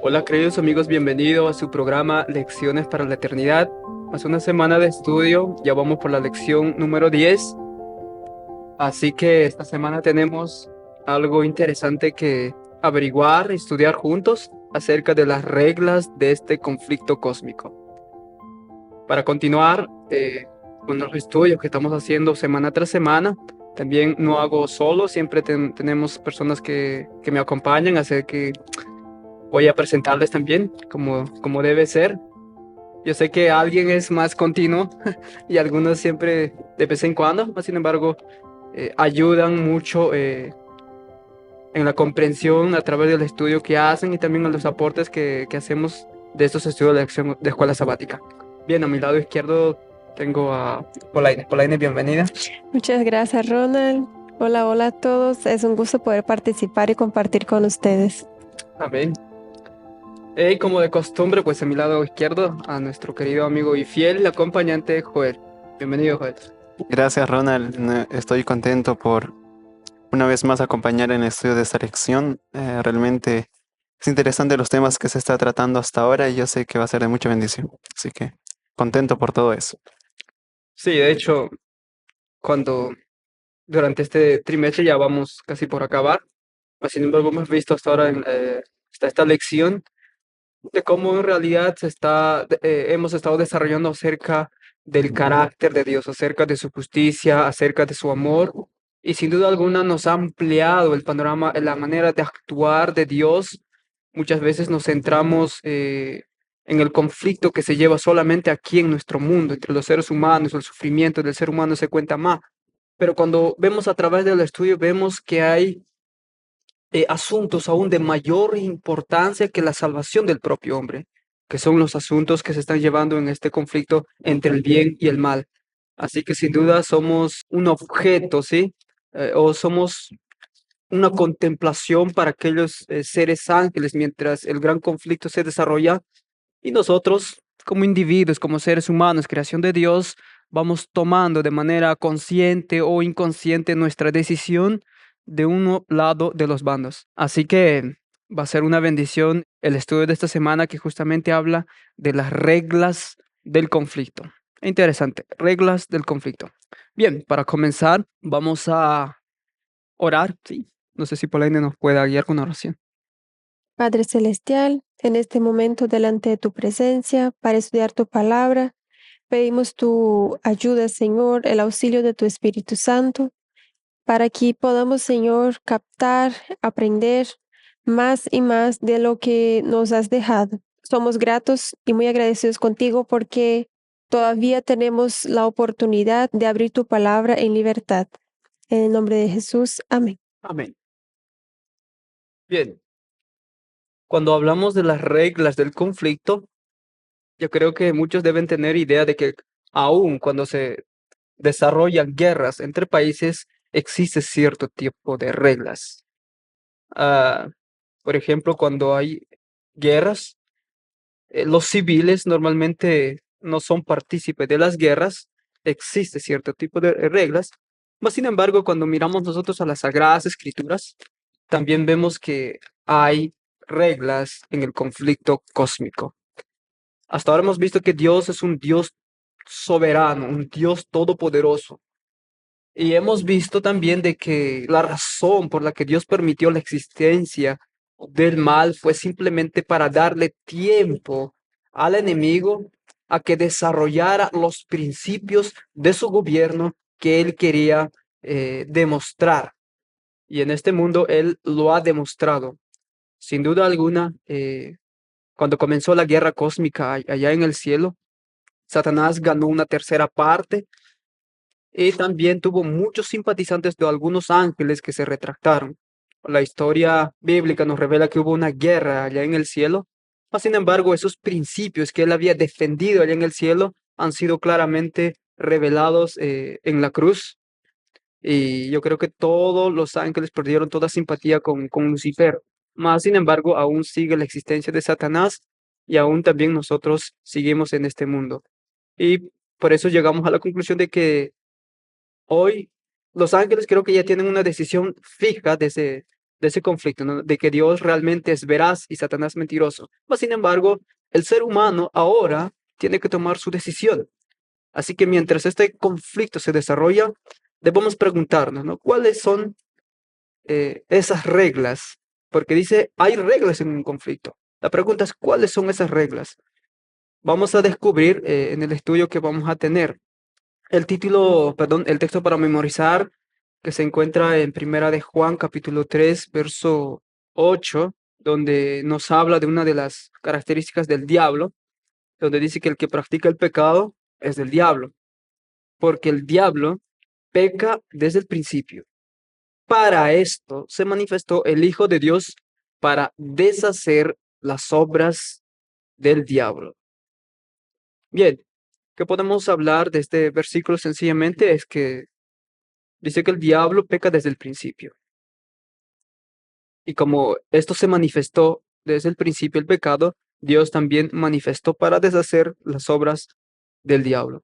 Hola queridos amigos, bienvenidos a su programa Lecciones para la Eternidad. Hace una semana de estudio, ya vamos por la lección número 10. Así que esta semana tenemos algo interesante que averiguar, estudiar juntos acerca de las reglas de este conflicto cósmico. Para continuar con los estudios que estamos haciendo semana tras semana, también no hago solo, siempre tenemos personas que me acompañan, así que voy a presentarles también como debe ser. Yo sé que alguien es más continuo y algunos siempre de vez en cuando, mas sin embargo, ayudan mucho en la comprensión a través del estudio que hacen y también en los aportes que hacemos de estos estudios de lección de escuela sabática. Bien, a mi lado izquierdo tengo a Polaine. Polaine, bienvenida. Muchas gracias, Ronald. Hola, hola a todos. Es un gusto poder participar y compartir con ustedes. Amén. Y como de costumbre, pues a mi lado izquierdo a nuestro querido amigo y fiel acompañante Joel. Bienvenido, Joel. Gracias, Ronald. Estoy contento por una vez más acompañar en el estudio de esta lección. Realmente es interesante los temas que se está tratando hasta ahora y yo sé que va a ser de mucha bendición. Así que contento por todo eso. Sí, de hecho, cuando durante este trimestre ya vamos casi por acabar, mas sin embargo hemos visto hasta ahora hasta esta lección de cómo en realidad hemos estado desarrollando acerca del carácter de Dios, acerca de su justicia, acerca de su amor, y sin duda alguna nos ha ampliado el panorama, la manera de actuar de Dios. Muchas veces nos centramos en el conflicto que se lleva solamente aquí en nuestro mundo, entre los seres humanos, el sufrimiento del ser humano se cuenta más. Pero cuando vemos a través del estudio, vemos que hay asuntos aún de mayor importancia que la salvación del propio hombre, que son los asuntos que se están llevando en este conflicto entre el bien y el mal. Así que sin duda somos un objeto, ¿sí? O somos una contemplación para aquellos seres ángeles mientras el gran conflicto se desarrolla y nosotros, como individuos, como seres humanos, creación de Dios, vamos tomando de manera consciente o inconsciente nuestra decisión de un lado de los bandos. Así que va a ser una bendición el estudio de esta semana que justamente habla de las reglas del conflicto. Interesante, reglas del conflicto. Bien, para comenzar, vamos a orar. Sí, no sé si Polaine nos pueda guiar con una oración. Padre Celestial, en este momento delante de tu presencia para estudiar tu palabra, pedimos tu ayuda, Señor, el auxilio de tu Espíritu Santo, para que podamos, Señor, captar, aprender más y más de lo que nos has dejado. Somos gratos y muy agradecidos contigo porque todavía tenemos la oportunidad de abrir tu palabra en libertad. En el nombre de Jesús, amén. Amén. Bien, cuando hablamos de las reglas del conflicto, yo creo que muchos deben tener idea de que aun cuando se desarrollan guerras entre países, existe cierto tipo de reglas. Ah, por ejemplo, cuando hay guerras, los civiles normalmente no son partícipes de las guerras, existe cierto tipo de reglas, mas sin embargo, cuando miramos nosotros a las Sagradas Escrituras, también vemos que hay reglas en el conflicto cósmico. Hasta ahora hemos visto que Dios es un Dios soberano, un Dios todopoderoso. Y hemos visto también de que la razón por la que Dios permitió la existencia del mal fue simplemente para darle tiempo al enemigo a que desarrollara los principios de su gobierno que él quería demostrar. Y en este mundo él lo ha demostrado. Sin duda alguna, cuando comenzó la guerra cósmica allá en el cielo, Satanás ganó una tercera parte y también tuvo muchos simpatizantes de algunos ángeles que se retractaron. La historia bíblica nos revela que hubo una guerra allá en el cielo, mas sin embargo esos principios que él había defendido allá en el cielo han sido claramente revelados en la cruz. Y yo creo que todos los ángeles perdieron toda simpatía con Lucifer. Mas sin embargo aún sigue la existencia de Satanás y aún también nosotros seguimos en este mundo. Y por eso llegamos a la conclusión de que Hoy los ángeles creo que ya tienen una decisión fija de ese conflicto, ¿no? De que Dios realmente es veraz y Satanás mentiroso. Mas, sin embargo, el ser humano ahora tiene que tomar su decisión. Así que mientras este conflicto se desarrolla, debemos preguntarnos, ¿no? ¿Cuáles son esas reglas? Porque dice, hay reglas en un conflicto. La pregunta es, ¿cuáles son esas reglas? Vamos a descubrir en el estudio que vamos a tener. El título, perdón, el texto para memorizar que se encuentra en Primera de Juan, capítulo 3 verso 8, donde nos habla de una de las características del diablo, donde dice que el que practica el pecado es del diablo, porque el diablo peca desde el principio. Para esto se manifestó el Hijo de Dios para deshacer las obras del diablo. Bien, ¿qué podemos hablar de este versículo? Sencillamente es que dice que el diablo peca desde el principio. Y como esto se manifestó desde el principio el pecado, Dios también manifestó para deshacer las obras del diablo.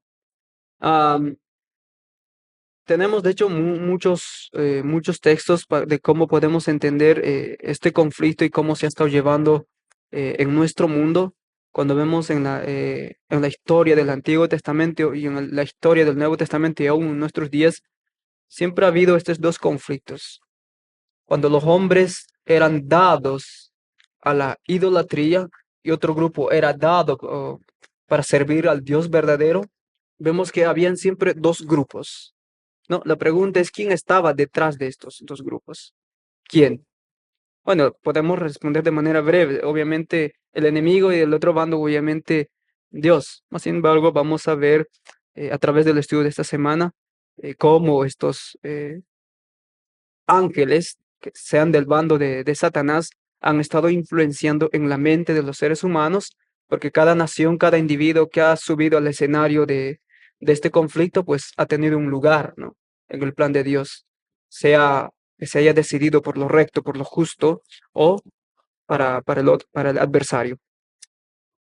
Tenemos, de hecho, muchos textos de cómo podemos entender este conflicto y cómo se ha estado llevando en nuestro mundo. Cuando vemos en la historia del Antiguo Testamento y en la historia del Nuevo Testamento y aún en nuestros días, siempre ha habido estos dos conflictos. Cuando los hombres eran dados a la idolatría y otro grupo era dado para servir al Dios verdadero, vemos que habían siempre dos grupos. No, la pregunta es quién estaba detrás de estos dos grupos. ¿Quién? Bueno, podemos responder de manera breve. Obviamente el enemigo y el otro bando, obviamente Dios. Sin embargo, vamos a ver a través del estudio de esta semana cómo estos ángeles, que sean del bando de Satanás, han estado influenciando en la mente de los seres humanos, porque cada nación, cada individuo que ha subido al escenario de este conflicto, pues ha tenido un lugar, ¿no? En el plan de Dios, sea que se haya decidido por lo recto, por lo justo, o para el adversario.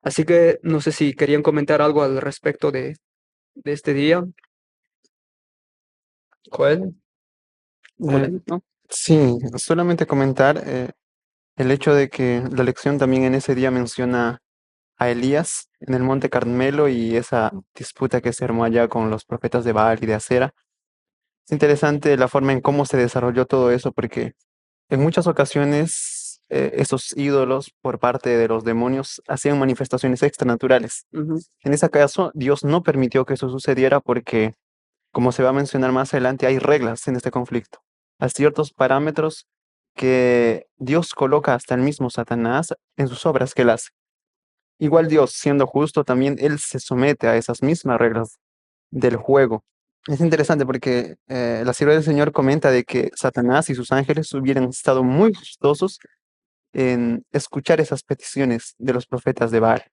Así que no sé si querían comentar algo al respecto de este día. Joel, Joel, ¿no? Sí, solamente comentar el hecho de que la lección también en ese día menciona a Elías en el Monte Carmelo y esa disputa que se armó allá con los profetas de Baal y de Acera. Es interesante la forma en cómo se desarrolló todo eso, porque en muchas ocasiones esos ídolos por parte de los demonios hacían manifestaciones extranaturales. Ujú, En ese caso, Dios no permitió que eso sucediera porque, como se va a mencionar más adelante, hay reglas en este conflicto. Hay ciertos parámetros que Dios coloca hasta el mismo Satanás en sus obras que él hace. Igual Dios, siendo justo, también él se somete a esas mismas reglas del juego. Es interesante porque la sierva del Señor comenta de que Satanás y sus ángeles hubieran estado muy gustosos en escuchar esas peticiones de los profetas de Baal,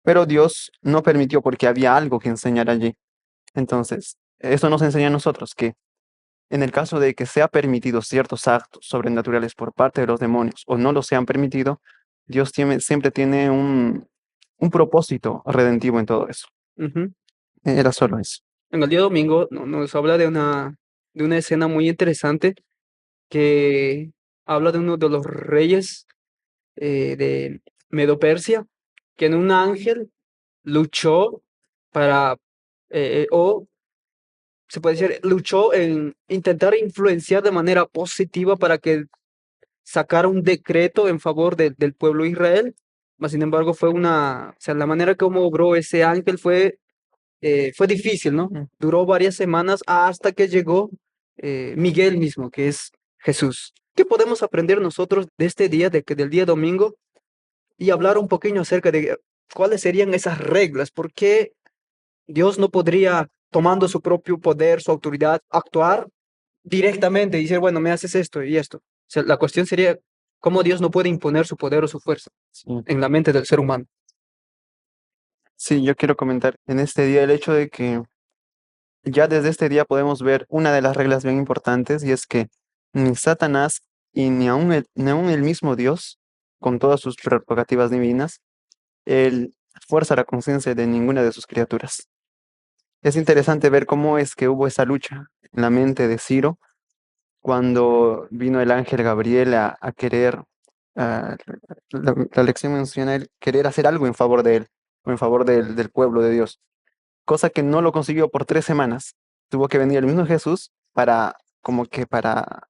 pero Dios no permitió porque había algo que enseñar allí. Entonces, eso nos enseña a nosotros que en el caso de que sea permitido ciertos actos sobrenaturales por parte de los demonios o no los sean permitido, Dios siempre tiene un propósito redentivo en todo eso. ujú. Era solo eso. En el día domingo nos habla de una escena muy interesante que habla de uno de los reyes de Medo-Persia, que en un ángel luchó para, o se puede decir, luchó en intentar influenciar de manera positiva para que sacara un decreto en favor del pueblo de Israel. Mas, sin embargo, o sea, la manera como obró ese ángel fue difícil, ¿no? Duró varias semanas hasta que llegó Miguel mismo, que es Jesús. ¿Qué podemos aprender nosotros de este día, del día domingo? Y hablar un poquito acerca de cuáles serían esas reglas, por qué Dios no podría, tomando su propio poder, su autoridad, actuar directamente y decir, bueno, me haces esto y esto. O sea, la cuestión sería cómo Dios no puede imponer su poder o su fuerza Sí. en la mente del ser humano. Sí, yo quiero comentar en este día el hecho de que ya desde este día podemos ver una de las reglas bien importantes y es que ni Satanás y ni aun el mismo Dios, con todas sus prerrogativas divinas, él fuerza la conciencia de ninguna de sus criaturas. Es interesante ver cómo es que hubo esa lucha la mente de Ciro cuando vino el ángel Gabriel a querer, ah, la lección menciona el querer hacer algo en favor de él, o en favor del pueblo de Dios, cosa que no lo consiguió por 3 semanas. Tuvo que venir el mismo Jesús para, como que para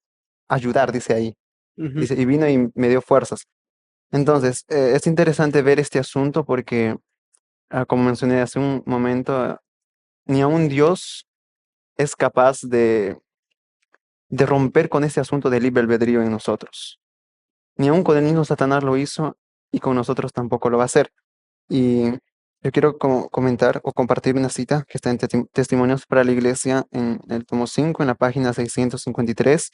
ayudar, dice ahí. Ujú. Dice, y vino y me dio fuerzas. Entonces, es interesante ver este asunto porque, como mencioné hace un momento, ni aun Dios es capaz de romper con ese asunto del libre albedrío en nosotros. Ni aun con el mismo Satanás lo hizo y con nosotros tampoco lo va a hacer. Y yo quiero comentar o compartir una cita que está en Testimonios para la Iglesia en el tomo 5, en la página 653,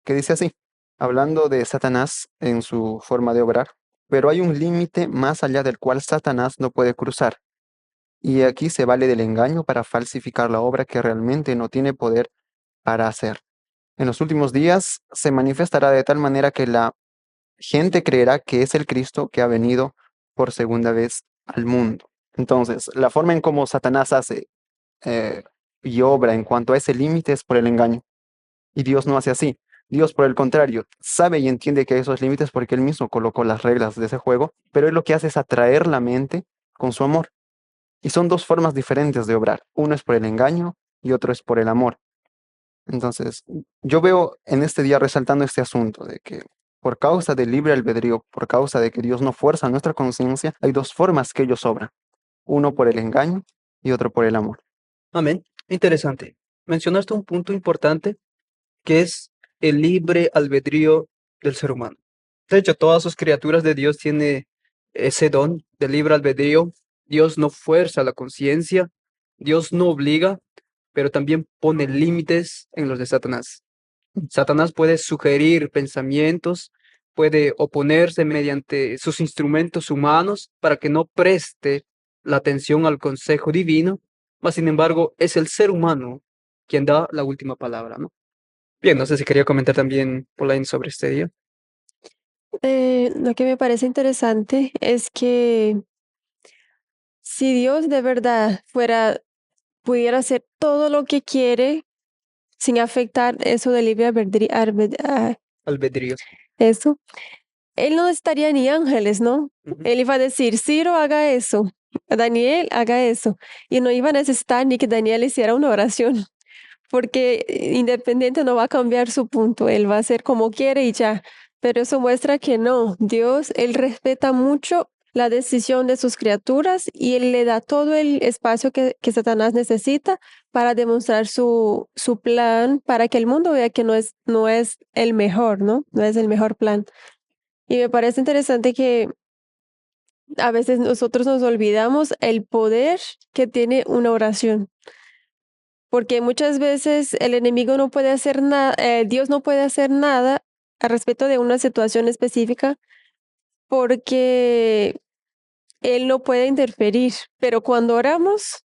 que dice así, hablando de Satanás en su forma de obrar, pero hay un límite más allá del cual Satanás no puede cruzar. Y aquí se vale del engaño para falsificar la obra que realmente no tiene poder para hacer. En los últimos días se manifestará de tal manera que la gente creerá que es el Cristo que ha venido por segunda vez al mundo. Entonces, la forma en cómo Satanás hace eh, y obra en cuanto a ese límite es por el engaño. Y Dios no hace así. Dios, por el contrario, sabe y entiende que hay esos límites porque Él mismo colocó las reglas de ese juego, pero Él lo que hace es atraer la mente con su amor. Y son dos formas diferentes de obrar. Uno es por el engaño y otro es por el amor. Entonces, yo veo en este día resaltando este asunto de que por causa del libre albedrío, por causa de que Dios no fuerza nuestra conciencia, hay dos formas que ellos obran. Uno por el engaño y otro por el amor. Amén. Interesante. Mencionaste un punto importante que es el libre albedrío del ser humano. De hecho, todas sus criaturas de Dios tienen ese don de libre albedrío. Dios no fuerza la conciencia, Dios no obliga, pero también pone límites en los de Satanás. Satanás puede sugerir pensamientos, puede oponerse mediante sus instrumentos humanos para que no preste la atención al consejo divino, mas sin embargo es el ser humano quien da la última palabra, ¿no? Bien, no sé si quería comentar también, Pauline, sobre este día. Lo que me parece interesante es que si Dios de verdad pudiera hacer todo lo que quiere sin afectar eso del libre albedrío, Albedrío. eso, Él no estaría ni ángeles, ¿no? Ujú. Él iba a decir, Ciro, haga eso, Daniel, haga eso, y no iba a necesitar ni que Daniel hiciera una oración, porque independiente no va a cambiar su punto, él va a hacer como quiere y ya. Pero eso muestra que no, Dios, él respeta mucho la decisión de sus criaturas y él le da todo el espacio que Satanás necesita para demostrar su plan, para que el mundo vea que no es el mejor, ¿no? No es el mejor plan. Y me parece interesante que a veces nosotros nos olvidamos el poder que tiene una oración. Porque muchas veces el enemigo no puede hacer nada, Dios no puede hacer nada al respecto de una situación específica porque Él no puede interferir. Pero cuando oramos,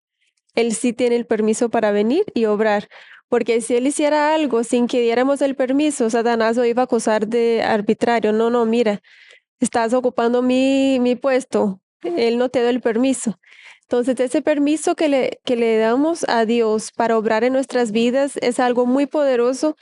Él sí tiene el permiso para venir y obrar. Porque si Él hiciera algo sin que diéramos el permiso, Satanás lo iba a acusar de arbitrario. No, no, mira, estás ocupando mi puesto. Él no te da el permiso. Entonces, ese permiso que le damos a Dios para obrar en nuestras vidas es algo muy poderoso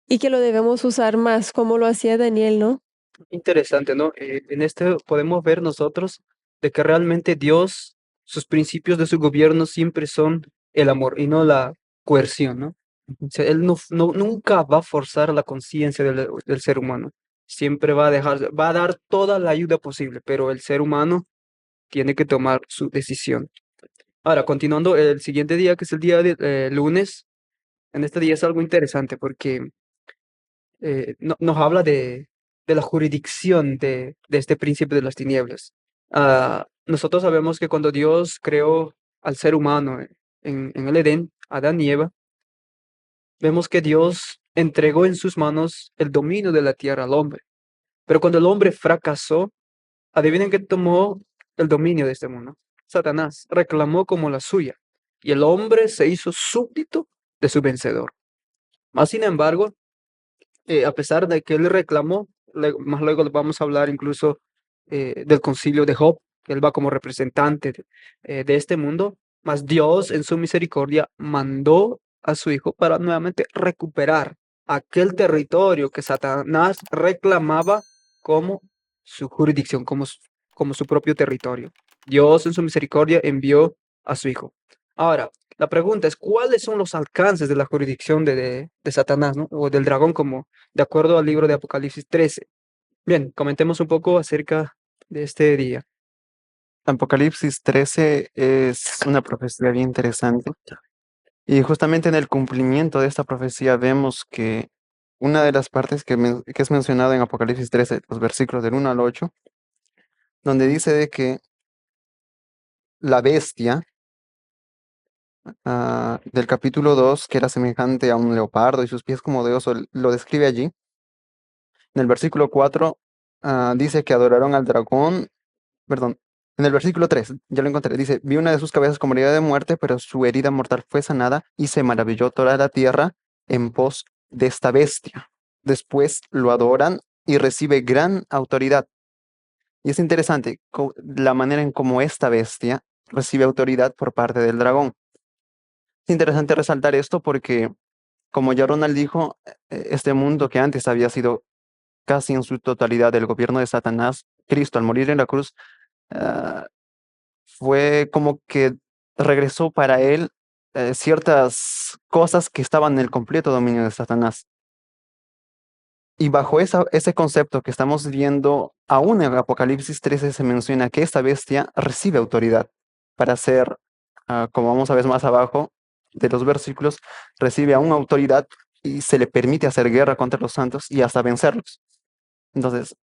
y que lo debemos usar más, como lo hacía Daniel, ¿no? Interesante, ¿no? En este podemos ver nosotros de que realmente Dios, sus principios de su gobierno siempre son el amor y no la coerción, ¿no? O sea, Él nunca va a forzar la conciencia del ser humano. Siempre va a dar toda la ayuda posible, pero el ser humano tiene que tomar su decisión. Ahora, continuando, el siguiente día, que es el día de lunes, en este día es algo interesante porque nos habla de la jurisdicción de este príncipe de las tinieblas. Nosotros sabemos que cuando Dios creó al ser humano en el Edén, Adán y Eva, vemos que Dios entregó en sus manos el dominio de la tierra al hombre. Pero cuando el hombre fracasó, adivinen que tomó el dominio de este mundo. Satanás reclamó como la suya y el hombre se hizo súbdito de su vencedor. Más sin embargo, a pesar de que él reclamó, más luego vamos a hablar incluso del concilio de Job, que él va como representante de este mundo, mas Dios en su misericordia mandó a su Hijo para nuevamente recuperar aquel territorio que Satanás reclamaba como su jurisdicción, como su propio territorio. Dios en su misericordia envió a su Hijo. Ahora, la pregunta es, ¿cuáles son los alcances de la jurisdicción de Satanás, ¿no? O del dragón, como de acuerdo al libro de Apocalipsis 13? Bien, comentemos un poco acerca de este día. Apocalipsis 13 es una profecía bien interesante. Y justamente en el cumplimiento de esta profecía vemos que una de las partes que es mencionada en Apocalipsis 13, los versículos del 1 al 8, donde dice de que la bestia del capítulo 2, que era semejante a un leopardo y sus pies como de oso, lo describe allí. En el versículo 4 dice que adoraron al dragón, perdón, en el versículo 3, ya lo encontré, dice, vi una de sus cabezas como herida de muerte, pero su herida mortal fue sanada y se maravilló toda la tierra en pos de esta bestia. Después lo adoran y recibe gran autoridad. Y es interesante la manera en cómo esta bestia recibe autoridad por parte del dragón. Es interesante resaltar esto porque, como ya Ronald dijo, este mundo que antes había sido casi en su totalidad el gobierno de Satanás, Cristo al morir en la cruz, ah, fue como que regresó para él ciertas cosas que estaban en el completo dominio de Satanás. Y bajo ese concepto que estamos viendo, aún en Apocalipsis 13 se menciona que esta bestia recibe autoridad para hacer, como vamos a ver más abajo de los versículos, recibe aún autoridad y se le permite hacer guerra contra los santos y hasta vencerlos. Entonces,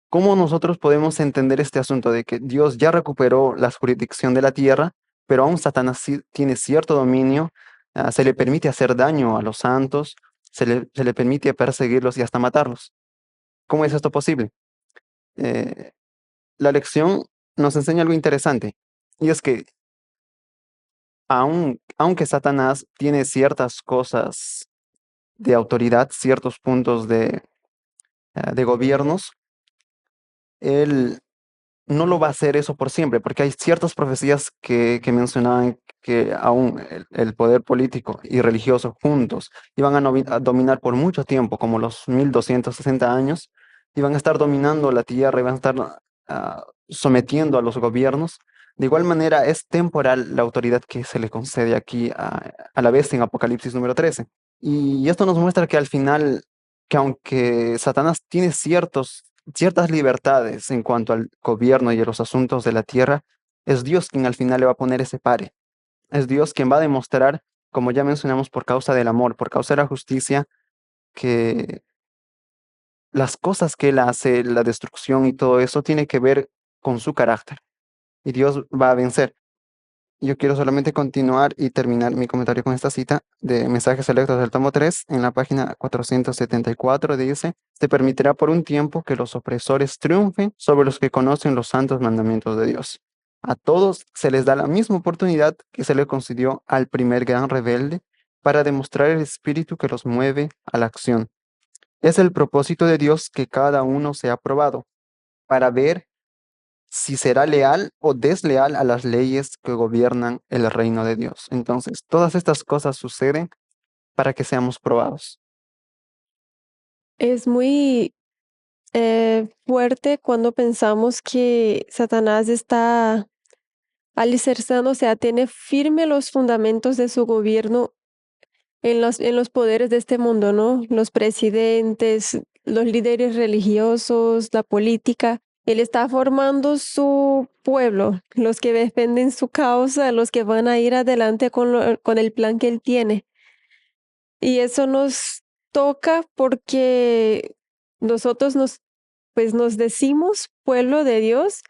¿cómo nosotros podemos entender este asunto de que Dios ya recuperó la jurisdicción de la tierra, pero aún Satanás sí tiene cierto dominio, se le permite hacer daño a los santos, se le permite perseguirlos y hasta matarlos? ¿Cómo es esto posible? Eh, la lección nos enseña algo interesante, y es que aunque Satanás tiene ciertas cosas de autoridad, ciertos puntos de gobiernos, él no lo va a hacer eso por siempre, porque hay ciertas profecías que mencionaban que aún el poder político y religioso juntos iban a dominar por mucho tiempo, como los 1260 años, iban a estar dominando la tierra, iban a estar sometiendo a los gobiernos. De igual manera, es temporal la autoridad que se le concede aquí a la bestia en Apocalipsis número 13. Y esto nos muestra que al final, que aunque Satanás tiene ciertas libertades en cuanto al gobierno y a los asuntos de la tierra, es Dios quien al final le va a poner ese pare. Es Dios quien va a demostrar, como ya mencionamos, por causa del amor, por causa de la justicia, que las cosas que Él hace, la destrucción y todo eso, tiene que ver con su carácter. Y Dios va a vencer. Yo quiero solamente continuar y terminar mi comentario con esta cita de Mensajes Selectos del tomo 3, en la página 474, dice, se permitirá por un tiempo que los opresores triunfen sobre los que conocen los santos mandamientos de Dios. A todos se les da la misma oportunidad que se le concedió al primer gran rebelde para demostrar el espíritu que los mueve a la acción. Es el propósito de Dios que cada uno sea aprobado, para ver si será leal o desleal a las leyes que gobiernan el reino de Dios. Entonces, todas estas cosas suceden para que seamos probados. Es muy fuerte cuando pensamos que Satanás está alicerzando, o sea, tiene firme los fundamentos de su gobierno en los poderes de este mundo, ¿no? Los presidentes, los líderes religiosos, la política. Él está formando su pueblo, los que defenden su causa, los que van a ir adelante con el plan que él tiene. Y eso nos toca porque nosotros pues nos decimos pueblo de Dios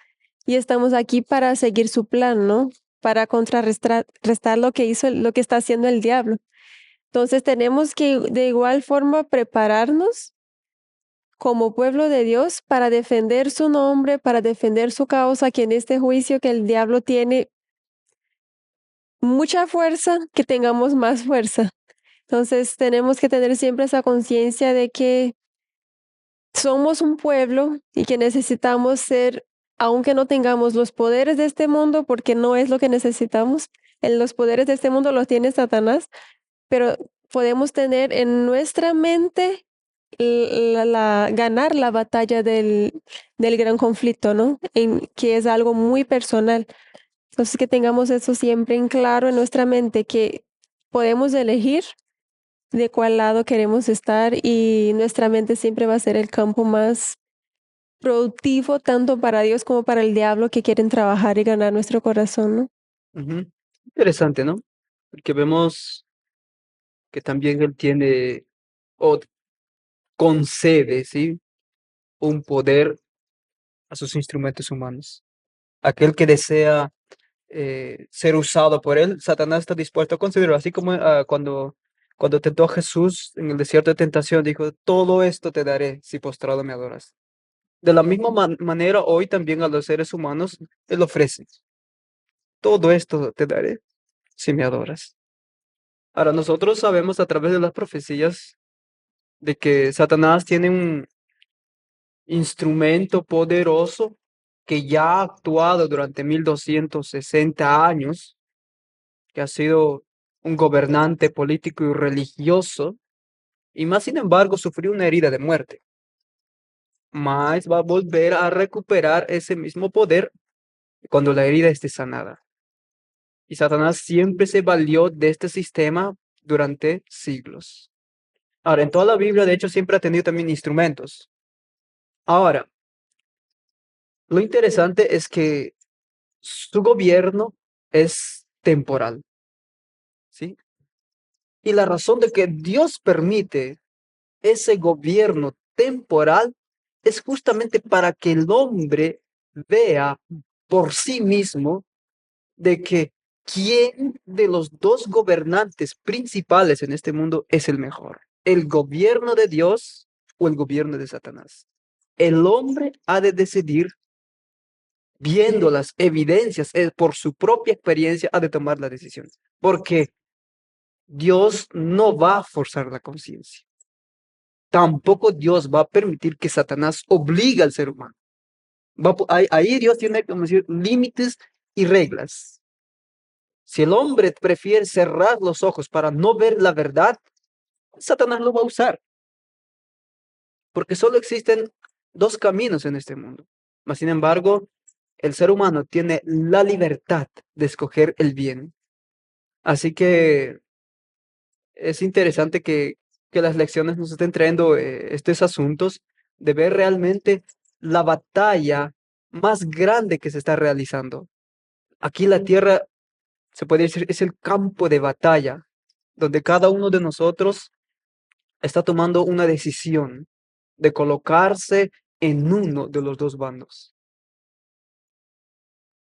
y estamos aquí para seguir su plan, ¿no? Para restar lo que lo que está haciendo el diablo. Entonces tenemos que de igual forma prepararnos como pueblo de Dios para defender su nombre, para defender su causa, que en este juicio que el diablo tiene mucha fuerza, que tengamos más fuerza. Entonces tenemos que tener siempre esa conciencia de que somos un pueblo y que necesitamos ser, aunque no tengamos los poderes de este mundo, porque no es lo que necesitamos, los poderes de este mundo los tiene Satanás, pero podemos tener en nuestra mente ganar la batalla del gran conflicto, ¿no? Que es algo muy personal. Entonces, que tengamos eso siempre en claro en nuestra mente, que podemos elegir de cuál lado queremos estar y nuestra mente siempre va a ser el campo más productivo tanto para Dios como para el diablo que quieren trabajar y ganar nuestro corazón, ¿no? Ujú. Interesante, ¿no? Porque vemos que también Él tiene o concede, ¿sí? Un poder a sus instrumentos humanos. Aquel que desea ser usado por Él, Satanás está dispuesto a considerarlo, así como cuando tentó a Jesús en el desierto de tentación, dijo, todo esto te daré si postrado me adoras. De la misma manera, hoy también a los seres humanos Él ofrece, todo esto te daré si me adoras. Ahora, nosotros sabemos a través de las profecías de que Satanás tiene un instrumento poderoso que ya ha actuado durante 1260 años, que ha sido un gobernante político y religioso, y más sin embargo sufrió una herida de muerte. Más va a volver a recuperar ese mismo poder cuando la herida esté sanada. Y Satanás siempre se valió de este sistema durante siglos. Ahora, en toda la Biblia, de hecho, siempre ha tenido también instrumentos. Ahora, lo interesante es que su gobierno es temporal, ¿sí? Y la razón de que Dios permite ese gobierno temporal es justamente para que el hombre vea por sí mismo de que quién de los dos gobernantes principales en este mundo es el mejor, el gobierno de Dios o el gobierno de Satanás. El hombre ha de decidir, viendo las evidencias, por su propia experiencia, ha de tomar la decisión, porque Dios no va a forzar la conciencia. Tampoco Dios va a permitir que Satanás obligue al ser humano. Ahí Dios tiene, como decir, límites y reglas. Si el hombre prefiere cerrar los ojos para no ver la verdad, Satanás lo va a usar. Porque solo existen dos caminos en este mundo. Mas, sin embargo, el ser humano tiene la libertad de escoger el bien. Así que es interesante que las lecciones nos estén trayendo estos asuntos de ver realmente la batalla más grande que se está realizando. Aquí la tierra, se puede decir, es el campo de batalla, donde cada uno de nosotros está tomando una decisión de colocarse en uno de los dos bandos.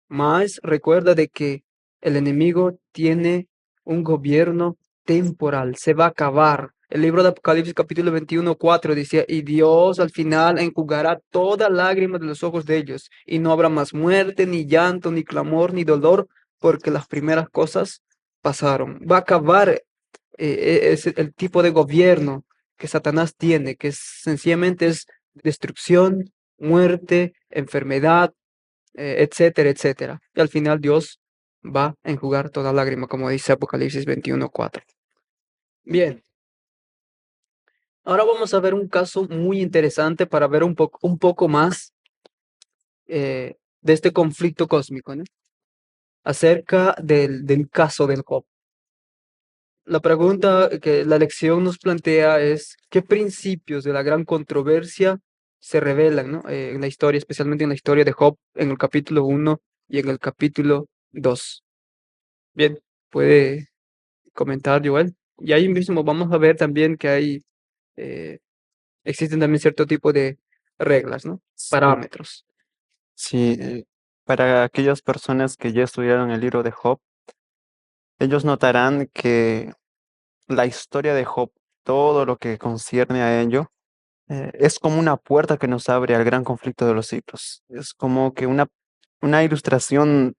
Mas recuerda de que el enemigo tiene un gobierno temporal, se va a acabar. El libro de Apocalipsis capítulo 21:4 decía, y Dios al final enjugará toda lágrima de los ojos de ellos, y no habrá más muerte, ni llanto, ni clamor, ni dolor, porque las primeras cosas pasaron. Va a acabar es el tipo de gobierno que Satanás tiene, que sencillamente es destrucción, muerte, enfermedad, etcétera, etcétera. Y al final Dios va a enjugar toda lágrima, como dice Apocalipsis 21:4. Bien, ahora vamos a ver un caso muy interesante para ver un poco más de este conflicto cósmico, ¿no? Acerca del caso del Job. La pregunta que la lección nos plantea es, ¿qué principios de la gran controversia se revelan, ¿no? En la historia, especialmente en la historia de Job, en el capítulo 1 y en el capítulo 2? Bien, puede comentar, Joel. Y ahí mismo vamos a ver también que eh, existen también cierto tipo de reglas, ¿no? Parámetros. Sí, para aquellas personas que ya estudiaron el libro de Job, ellos notarán que la historia de Job, todo lo que concierne a ello, es como una puerta que nos abre al gran conflicto de los siglos. Es como que una ilustración,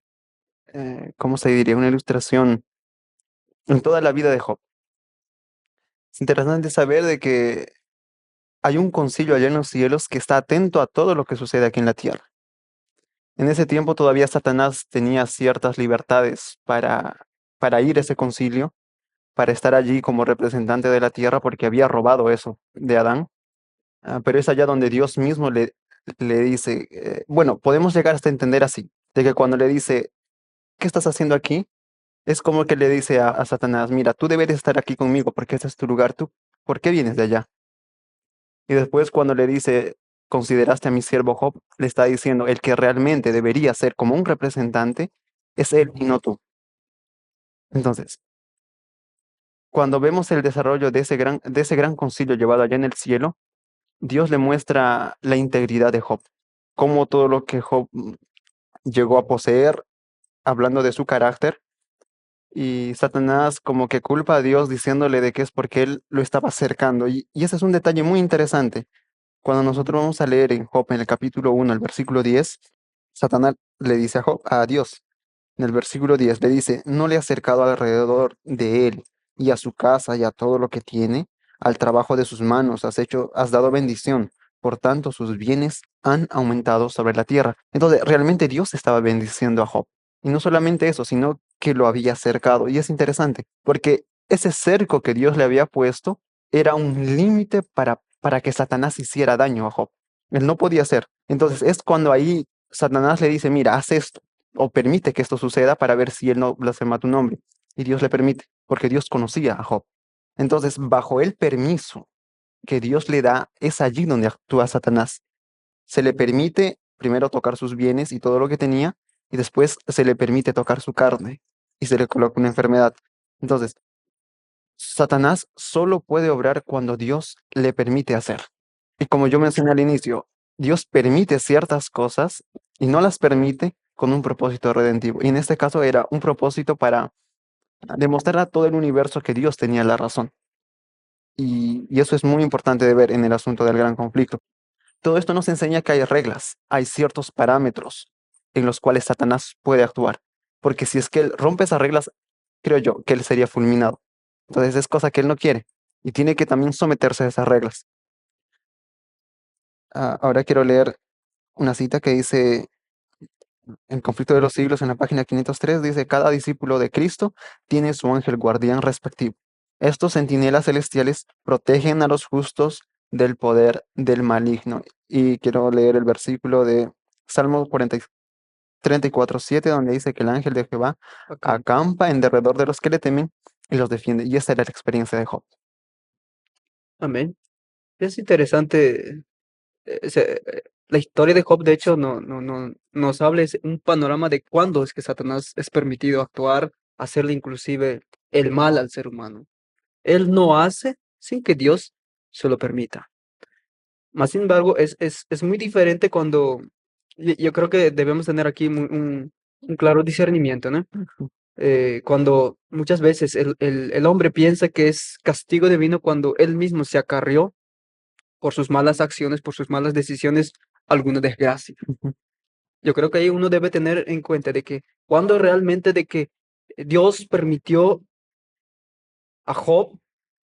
¿cómo se diría? Una ilustración en toda la vida de Job. Es interesante saber de que hay un concilio allá en los cielos que está atento a todo lo que sucede aquí en la tierra. En ese tiempo todavía Satanás tenía ciertas libertades para ir a ese concilio, para estar allí como representante de la tierra porque había robado eso de Adán. Pero es allá donde Dios mismo le dice, bueno, podemos llegar hasta entender así, de que cuando le dice, ¿qué estás haciendo aquí? Es como que le dice a Satanás, mira, tú deberías estar aquí conmigo porque este es tu lugar, tú, ¿por qué vienes de allá? Y después cuando le dice, consideraste a mi siervo Job, le está diciendo, el que realmente debería ser como un representante es él y no tú. Entonces, cuando vemos el desarrollo de ese gran concilio llevado allá en el cielo, Dios le muestra la integridad de Job, cómo todo lo que Job llegó a poseer, hablando de su carácter, y Satanás como que culpa a Dios diciéndole de que es porque él lo estaba acercando. Y ese es un detalle muy interesante. Cuando nosotros vamos a leer en Job en el capítulo 1, el versículo 10, Satanás le dice a Job, a Dios, en el versículo 10 le dice, no le ha acercado alrededor de él y a su casa y a todo lo que tiene, al trabajo de sus manos, has dado bendición. Por tanto, sus bienes han aumentado sobre la tierra. Entonces, realmente Dios estaba bendiciendo a Job. Y no solamente eso, sino que lo había cercado. Y es interesante, porque ese cerco que Dios le había puesto era un límite para que Satanás hiciera daño a Job. Él no podía hacer. Entonces, es cuando ahí Satanás le dice, mira, haz esto o permite que esto suceda para ver si él no blasfema tu nombre. Y Dios le permite, porque Dios conocía a Job. Entonces, bajo el permiso que Dios le da, es allí donde actúa Satanás. Se le permite primero tocar sus bienes y todo lo que tenía, y después se le permite tocar su carne y se le coloca una enfermedad. Entonces, Satanás solo puede obrar cuando Dios le permite hacer. Y como yo mencioné al inicio, Dios permite ciertas cosas y no las permite con un propósito redentivo. Y en este caso era un propósito para demostrar a todo el universo que Dios tenía la razón. Y eso es muy importante de ver en el asunto del gran conflicto. Todo esto nos enseña que hay reglas, hay ciertos parámetros en los cuales Satanás puede actuar. Porque si es que él rompe esas reglas, creo yo que él sería fulminado. Entonces es cosa que él no quiere y tiene que también someterse a esas reglas. Ahora quiero leer una cita que dice, en Conflicto de los Siglos, en la página 503, dice, cada discípulo de Cristo tiene su ángel guardián respectivo. Estos centinelas celestiales protegen a los justos del poder del maligno. Y quiero leer el versículo de Salmo 34:7, donde dice que el ángel de Jehová acampa en derredor de los que le temen y los defiende. Y esa era la experiencia de Job. Amén. Es interesante. La historia de Job, de hecho, nos habla un panorama de cuándo es que Satanás es permitido actuar, hacerle inclusive el mal al ser humano. Él no hace sin que Dios se lo permita. Más sin embargo, es muy diferente cuando yo creo que debemos tener aquí un claro discernimiento, ¿no? Cuando muchas veces el hombre piensa que es castigo divino cuando él mismo se acarrió por sus malas acciones, por sus malas decisiones, alguna desgracia. Yo creo que ahí uno debe tener en cuenta de que cuando realmente de que Dios permitió a Job,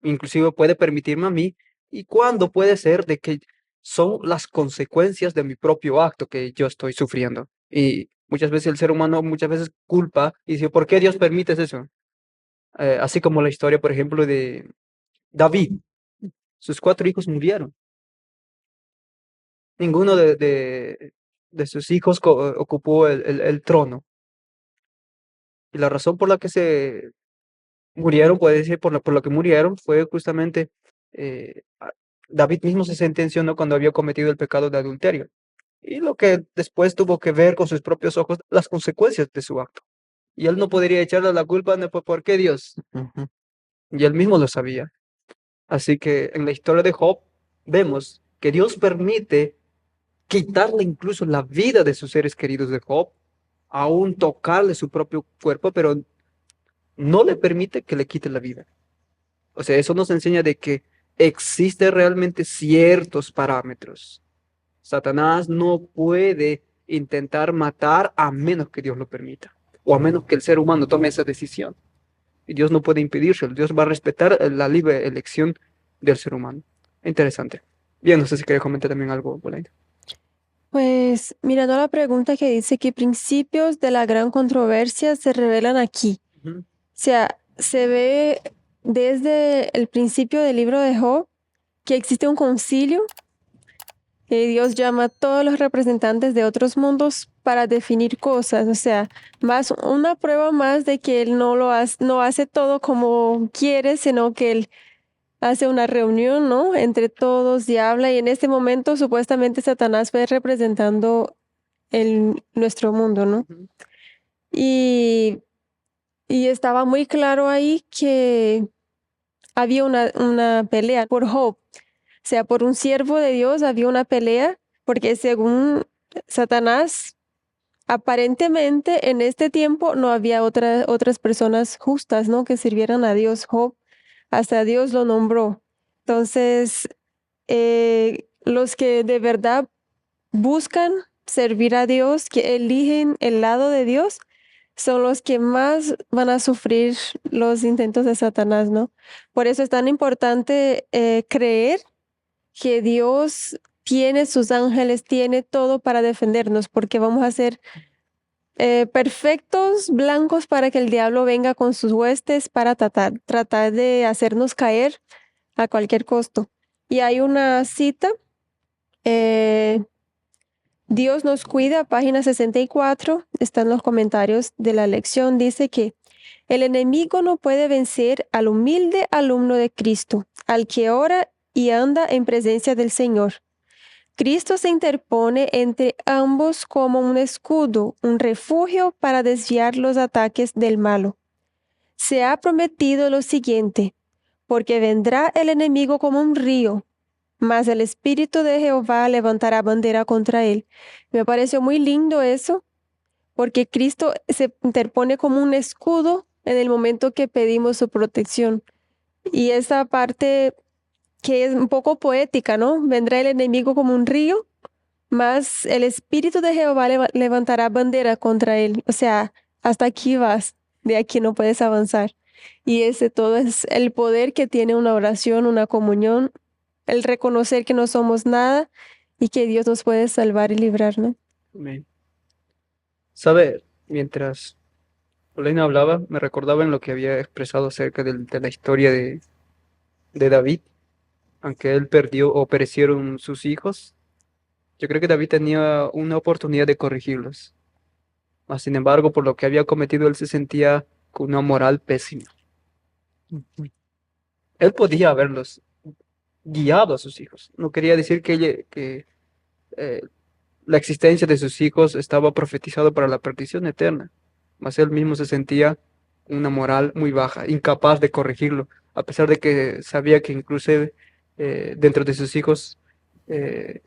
inclusive puede permitirme a mí, y cuándo puede ser de que son las consecuencias de mi propio acto que yo estoy sufriendo. Y muchas veces el ser humano muchas veces culpa y dice, ¿por qué Dios permite eso? Así como la historia, por ejemplo, de David. Sus 4 hijos murieron. Ninguno de sus hijos ocupó el trono. Y la razón por la que se murieron, puede decir, por lo que murieron, fue justamente David mismo se sentenció, ¿no?, cuando había cometido el pecado de adulterio. Y lo que después tuvo que ver con sus propios ojos las consecuencias de su acto. Y él no podría echarle la culpa, ¿no?, ¿por qué Dios? Y él mismo lo sabía. Así que en la historia de Job vemos que Dios permite quitarle incluso la vida de sus seres queridos de Job, aún tocarle su propio cuerpo, pero no le permite que le quite la vida. O sea, eso nos enseña de que existen realmente ciertos parámetros. Satanás no puede intentar matar a menos que Dios lo permita, o a menos que el ser humano tome esa decisión. Y Dios no puede impedirlo. Dios va a respetar la libre elección del ser humano. Interesante. Bien, no sé si quería comentar también algo, Bolaño. Pues mirando la pregunta que dice qué principios de la gran controversia se revelan aquí. Ujú. O sea, se ve desde el principio del libro de Job que existe un concilio que Dios llama a todos los representantes de otros mundos para definir cosas, o sea, más una prueba más de que Él no hace todo como quiere, sino que Él hace una reunión, ¿no? Entre todos y habla, y en este momento supuestamente Satanás fue representando nuestro mundo, ¿no? Ujú. Y, y estaba muy claro ahí que había una pelea por Job. O sea, por un siervo de Dios había una pelea, porque según Satanás, aparentemente en este tiempo no había otras personas justas, ¿no? Que sirvieran a Dios. Job, hasta Dios lo nombró. Entonces, los que de verdad buscan servir a Dios, que eligen el lado de Dios, son los que más van a sufrir los intentos de Satanás, ¿no? Por eso es tan importante creer que Dios tiene sus ángeles, tiene todo para defendernos, porque vamos a ser perfectos, blancos para que el diablo venga con sus huestes para tratar de hacernos caer a cualquier costo. Y hay una cita, eh, Dios nos cuida, página 64, está en los comentarios de la lección, dice que el enemigo no puede vencer al humilde alumno de Cristo, al que ora y anda en presencia del Señor. Cristo se interpone entre ambos como un escudo, un refugio para desviar los ataques del malo. Se ha prometido lo siguiente, porque vendrá el enemigo como un río, mas el Espíritu de Jehová levantará bandera contra él. Me pareció muy lindo eso, porque Cristo se interpone como un escudo en el momento que pedimos su protección. Y esa parte que es un poco poética, ¿no? Vendrá el enemigo como un río, mas el Espíritu de Jehová levantará bandera contra él. O sea, hasta aquí vas, de aquí no puedes avanzar. Y ese todo es el poder que tiene una oración, una comunión, el reconocer que no somos nada y que Dios nos puede salvar y librar, ¿no? Amén. ¿Sabe? Mientras Olena hablaba, me recordaba en lo que había expresado acerca de la historia de David, aunque él perdió o perecieron sus hijos. Yo creo que David tenía una oportunidad de corregirlos. Mas, sin embargo, por lo que había cometido, él se sentía con una moral pésima. Ujú. Él podía haberlos guiado a sus hijos. No quería decir que eh, la existencia de sus hijos estaba profetizado para la perdición eterna. Mas él mismo se sentía una moral muy baja, incapaz de corregirlo, a pesar de que sabía que inclusive dentro de sus hijos eh,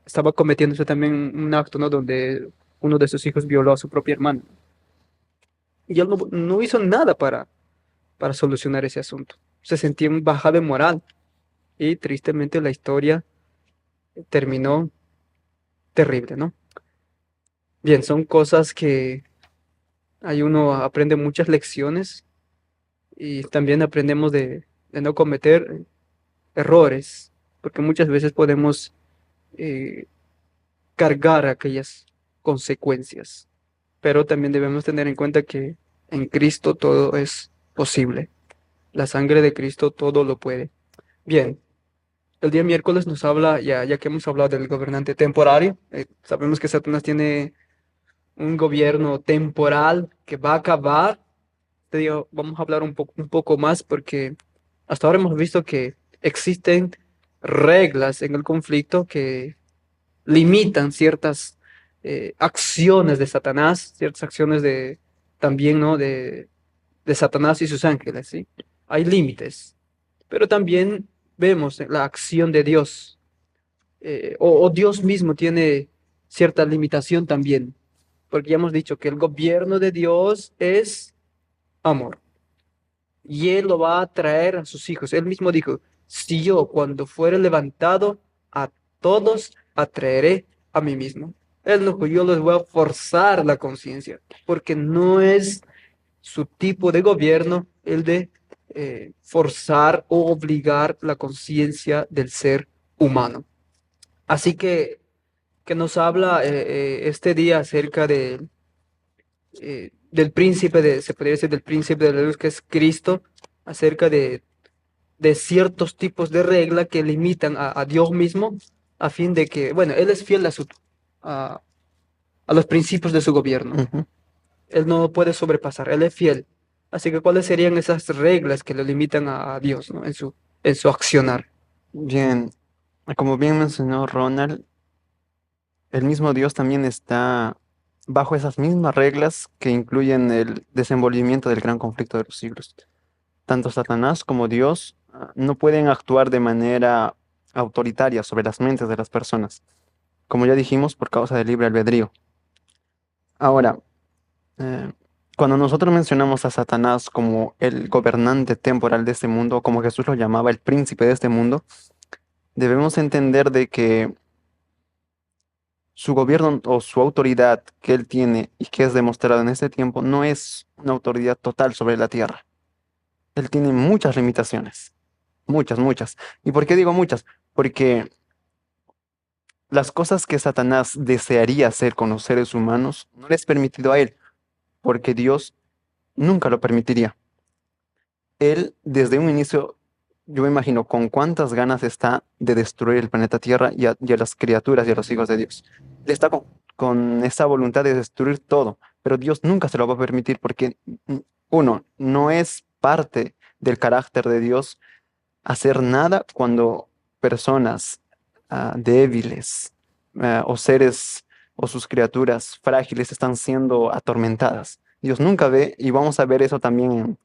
estaba cometiéndose también un acto, ¿no? Donde uno de sus hijos violó a su propia hermana. Y él no hizo nada para solucionar ese asunto. Se sentía en baja de moral y tristemente la historia terminó terrible, ¿no? Bien, son cosas que ahí uno aprende muchas lecciones y también aprendemos de no cometer errores, porque muchas veces podemos eh, cargar aquellas consecuencias, pero también debemos tener en cuenta que en Cristo todo es posible. La sangre de Cristo todo lo puede. Bien, el día miércoles nos habla, ya que hemos hablado del gobernante temporario, sabemos que Satanás tiene un gobierno temporal que va a acabar. Te digo, vamos a hablar un poco más porque hasta ahora hemos visto que existen reglas en el conflicto que limitan ciertas acciones de Satanás, ciertas acciones de también, ¿no? De Satanás y sus ángeles, ¿sí? Hay límites, pero también vemos la acción de Dios, o Dios mismo tiene cierta limitación también, porque ya hemos dicho que el gobierno de Dios es amor y Él lo va a traer a sus hijos. Él mismo dijo, si yo cuando fuere levantado a todos atraeré a mí mismo. Él no dijo, yo les voy a forzar la conciencia, porque no es su tipo de gobierno el de forzar o obligar la conciencia del ser humano. Así que nos habla este día acerca del príncipe se podría decir del príncipe de la luz que es Cristo, acerca de ciertos tipos de regla que limitan a Dios mismo a fin de que, bueno, Él es fiel a, a los principios de su gobierno. Ujú. Él no puede sobrepasar, Él es fiel. Así que, ¿cuáles serían esas reglas que le limitan a Dios, ¿no? En su accionar? Bien, como bien mencionó Ronald, el mismo Dios también está bajo esas mismas reglas que incluyen el desenvolvimiento del gran conflicto de los siglos. Tanto Satanás como Dios no pueden actuar de manera autoritaria sobre las mentes de las personas, como ya dijimos, por causa del libre albedrío. Ahora, eh, cuando nosotros mencionamos a Satanás como el gobernante temporal de este mundo, como Jesús lo llamaba el príncipe de este mundo, debemos entender de que su gobierno o su autoridad que él tiene y que es demostrado en este tiempo no es una autoridad total sobre la tierra. Él tiene muchas limitaciones, muchas, muchas. ¿Y por qué digo muchas? Porque las cosas que Satanás desearía hacer con los seres humanos no les es permitido a él, porque Dios nunca lo permitiría. Él, desde un inicio, yo me imagino con cuántas ganas está de destruir el planeta Tierra y a las criaturas y a los hijos de Dios. Él está con esa voluntad de destruir todo, pero Dios nunca se lo va a permitir porque, uno, no es parte del carácter de Dios hacer nada cuando personas débiles o seres o sus criaturas frágiles están siendo atormentadas. Dios nunca ve, y vamos a ver eso también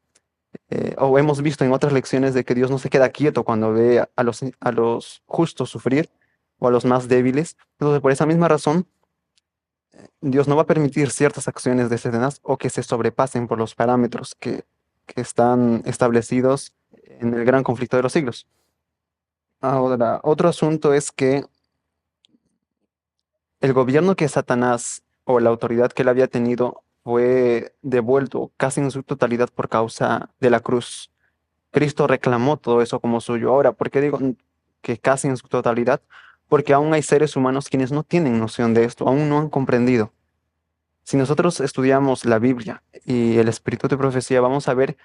o hemos visto en otras lecciones de que Dios no se queda quieto cuando ve a los justos sufrir o a los más débiles. Entonces, por esa misma razón, Dios no va a permitir ciertas acciones de Satanás o que se sobrepasen por los parámetros que están establecidos en el gran conflicto de los siglos. Ahora, otro asunto es que el gobierno que Satanás o la autoridad que él había tenido fue devuelto casi en su totalidad por causa de la cruz. Cristo reclamó todo eso como suyo. Ahora, ¿por qué digo que casi en su totalidad? Porque aún hay seres humanos quienes no tienen noción de esto, aún no han comprendido. Si nosotros estudiamos la Biblia y el espíritu de profecía, vamos a ver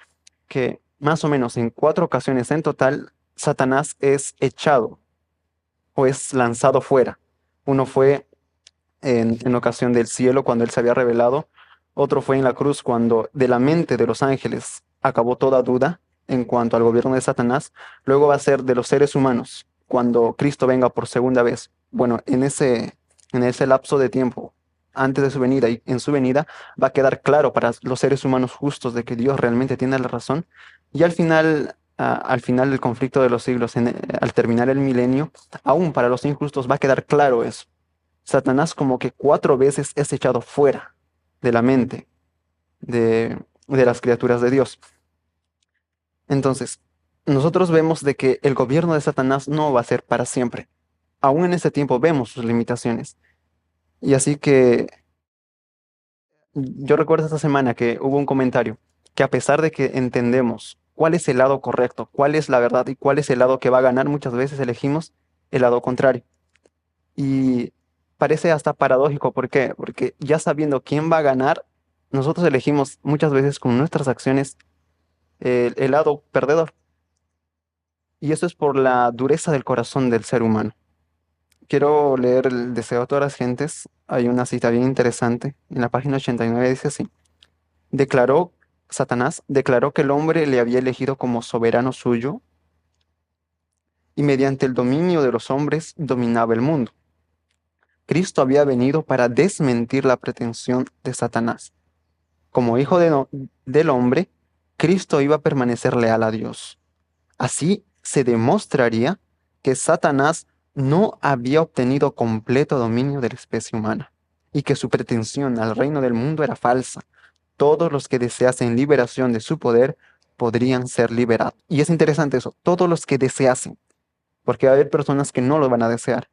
que más o menos en 4 ocasiones en total, Satanás es echado o es lanzado fuera. Uno fue en ocasión del cielo cuando él se había revelado, otro fue en la cruz cuando de la mente de los ángeles acabó toda duda en cuanto al gobierno de Satanás, luego va a ser de los seres humanos cuando Cristo venga por segunda vez. Bueno, en ese lapso de tiempo, antes de su venida y en su venida, va a quedar claro para los seres humanos justos de que Dios realmente tiene la razón. Y al final del conflicto de los siglos, al terminar el milenio, aún para los injustos va a quedar claro eso. Satanás como que 4 veces es echado fuera de la mente de las criaturas de Dios. Entonces, nosotros vemos de que el gobierno de Satanás no va a ser para siempre. Aún en ese tiempo vemos sus limitaciones. Y así que yo recuerdo esta semana que hubo un comentario que a pesar de que entendemos cuál es el lado correcto, cuál es la verdad y cuál es el lado que va a ganar, muchas veces elegimos el lado contrario. Y parece hasta paradójico, ¿por qué? Porque ya sabiendo quién va a ganar, nosotros elegimos muchas veces con nuestras acciones el lado perdedor. Y eso es por la dureza del corazón del ser humano. Quiero leer el deseo de todas las gentes. Hay una cita bien interesante. En la página 89 dice así. Declaró, Satanás declaró que el hombre le había elegido como soberano suyo y mediante el dominio de los hombres dominaba el mundo. Cristo había venido para desmentir la pretensión de Satanás. Como hijo del hombre, Cristo iba a permanecer leal a Dios. Así se demostraría que Satanás no había obtenido completo dominio de la especie humana y que su pretensión al reino del mundo era falsa. Todos los que deseasen liberación de su poder podrían ser liberados. Y es interesante eso, todos los que deseasen, porque va a haber personas que no lo van a desear.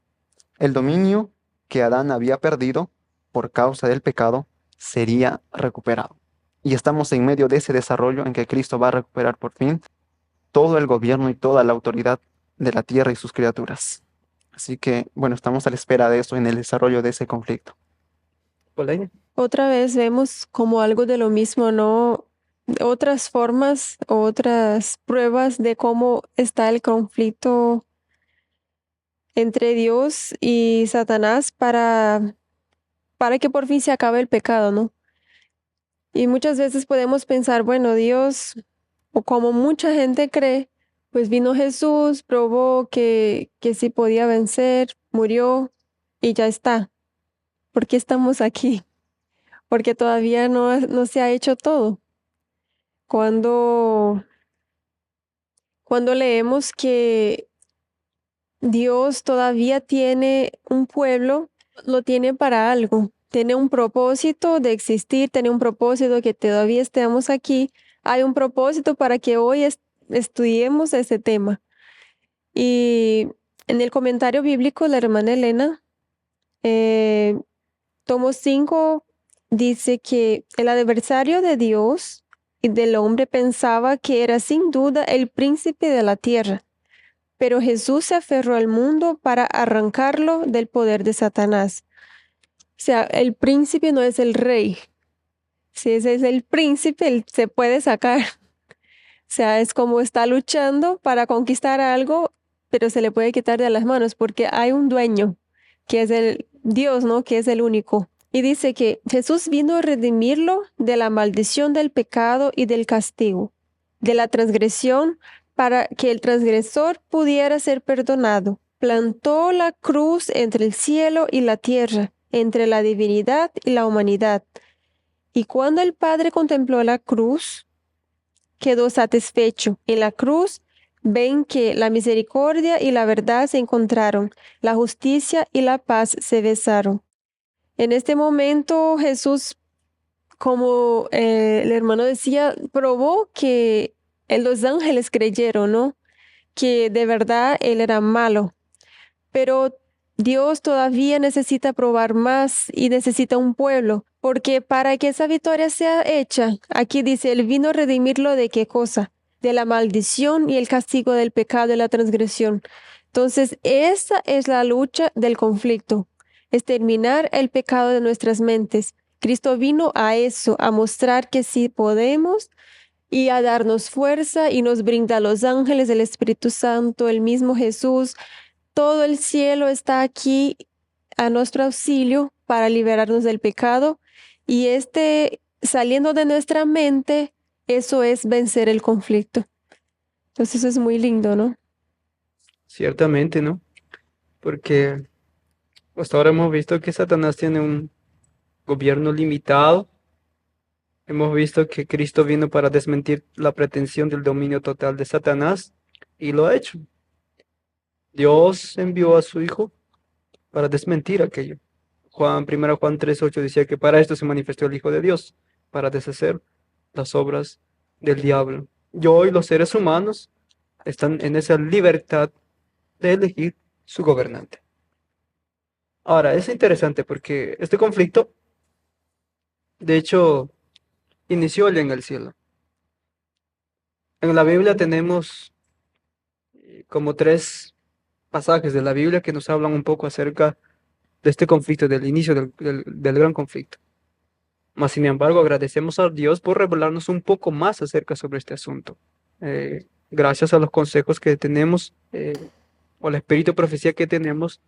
El dominio que Adán había perdido por causa del pecado sería recuperado. Y estamos en medio de ese desarrollo en que Cristo va a recuperar por fin todo el gobierno y toda la autoridad de la tierra y sus criaturas. Así que, bueno, estamos a la espera de eso en el desarrollo de ese conflicto. Polaine. Otra vez vemos como algo de lo mismo, ¿no? otras formas, otras pruebas de cómo está el conflicto entre Dios y Satanás para que por fin se acabe el pecado, ¿no? Y muchas veces podemos pensar, bueno, Dios, o como mucha gente cree, pues vino Jesús, probó que sí podía vencer, murió y ya está. ¿Por qué estamos aquí? Porque todavía no se ha hecho todo. Cuando, cuando leemos que Dios todavía tiene un pueblo, lo tiene para algo, tiene un propósito de existir, tiene un propósito que todavía estemos aquí, hay un propósito para que hoy estudiemos ese tema. Y en el comentario bíblico, la hermana Elena, eh, tomo 5, dice que el adversario de Dios y del hombre pensaba que era sin duda el príncipe de la tierra, pero Jesús se aferró al mundo para arrancarlo del poder de Satanás. O sea, el príncipe no es el rey. Si ese es el príncipe, él se puede sacar. O sea, es como está luchando para conquistar algo, pero se le puede quitar de las manos porque hay un dueño, que es el Dios, ¿no? Que es el único. Y dice que Jesús vino a redimirlo de la maldición del pecado y del castigo, de la transgresión, para que el transgresor pudiera ser perdonado. Plantó la cruz entre el cielo y la tierra, entre la divinidad y la humanidad. Y cuando el Padre contempló la cruz, quedó satisfecho. En la cruz ven que la misericordia y la verdad se encontraron, la justicia y la paz se besaron. En este momento Jesús, como el hermano decía, probó que los ángeles creyeron, ¿no? Que de verdad él era malo. Pero Dios todavía necesita probar más y necesita un pueblo, porque para que esa victoria sea hecha, aquí dice, Él vino a redimirlo de qué cosa, de la maldición y el castigo del pecado y la transgresión. Entonces, esa es la lucha del conflicto, es terminar el pecado de nuestras mentes. Cristo vino a eso, a mostrar que sí podemos y a darnos fuerza y nos brinda a los ángeles, el Espíritu Santo, el mismo Jesús. Todo el cielo está aquí a nuestro auxilio para liberarnos del pecado y saliendo de nuestra mente, eso es vencer el conflicto. Entonces eso es muy lindo, ¿no? Ciertamente, ¿no? Porque hasta ahora hemos visto que Satanás tiene un gobierno limitado. Hemos visto que Cristo vino para desmentir la pretensión del dominio total de Satanás y lo ha hecho. Dios envió a su Hijo para desmentir aquello. 1 Juan 3:8 decía que para esto se manifestó el Hijo de Dios, para deshacer las obras del diablo. Y hoy los seres humanos están en esa libertad de elegir su gobernante. Ahora, es interesante porque este conflicto, de hecho, inició allá en el cielo. En la Biblia tenemos como 3 pasajes de la Biblia que nos hablan un poco acerca de este conflicto, del inicio del gran conflicto. Mas, sin embargo, agradecemos a Dios por revelarnos un poco más acerca sobre este asunto. Gracias a los consejos que tenemos, o al espíritu de profecía que tenemos,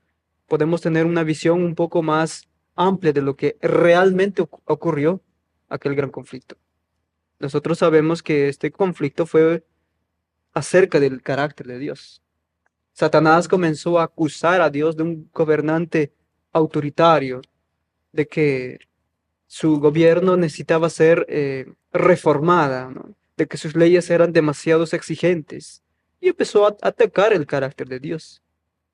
podemos tener una visión un poco más amplia de lo que realmente ocurrió aquel gran conflicto. Nosotros sabemos que este conflicto fue acerca del carácter de Dios. Satanás comenzó a acusar a Dios de un gobernante autoritario, de que su gobierno necesitaba ser reformada, ¿no? De que sus leyes eran demasiado exigentes y empezó a atacar el carácter de Dios.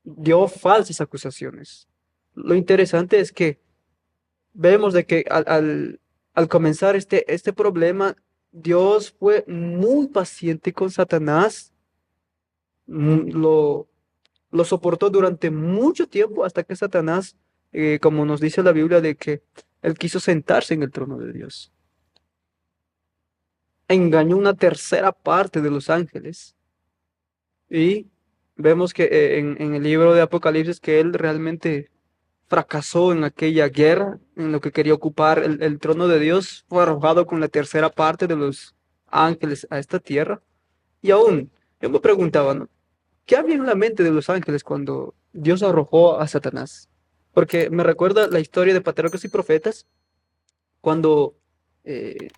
Dio falsas acusaciones. Lo interesante es que vemos de que al comenzar este problema, Dios fue muy paciente con Satanás, lo soportó durante mucho tiempo hasta que Satanás, como nos dice la Biblia, de que él quiso sentarse en el trono de Dios. Engañó una tercera parte de los ángeles. Y vemos que en el libro de Apocalipsis que él realmente fracasó en aquella guerra, en lo que quería ocupar el trono de Dios, fue arrojado con la tercera parte ángeles a esta tierra. Y aún, yo me preguntaba, ¿no? ¿Qué había en la mente de los ángeles cuando Dios arrojó a Satanás? Porque me recuerda la historia de Patriarcas y Profetas, cuando eh,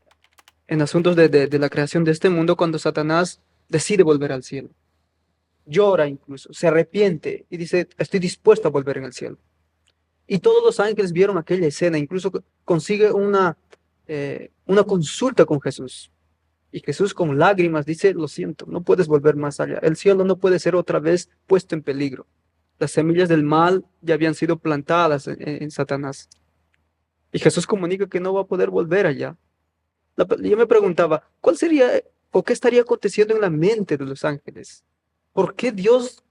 en asuntos de la creación de este mundo, cuando Satanás decide volver al cielo. Llora incluso, se arrepiente y dice, estoy dispuesto a volver en el cielo. Y todos los ángeles vieron aquella escena, incluso consigue una consulta con Jesús. Y Jesús con lágrimas dice, lo siento, no puedes volver más allá. El cielo no puede ser otra vez puesto en peligro. Las semillas del mal ya habían sido plantadas en Satanás. Y Jesús comunica que no va a poder volver allá. Yo me preguntaba, ¿cuál sería o qué estaría aconteciendo en la mente de los ángeles? ¿Por qué Dios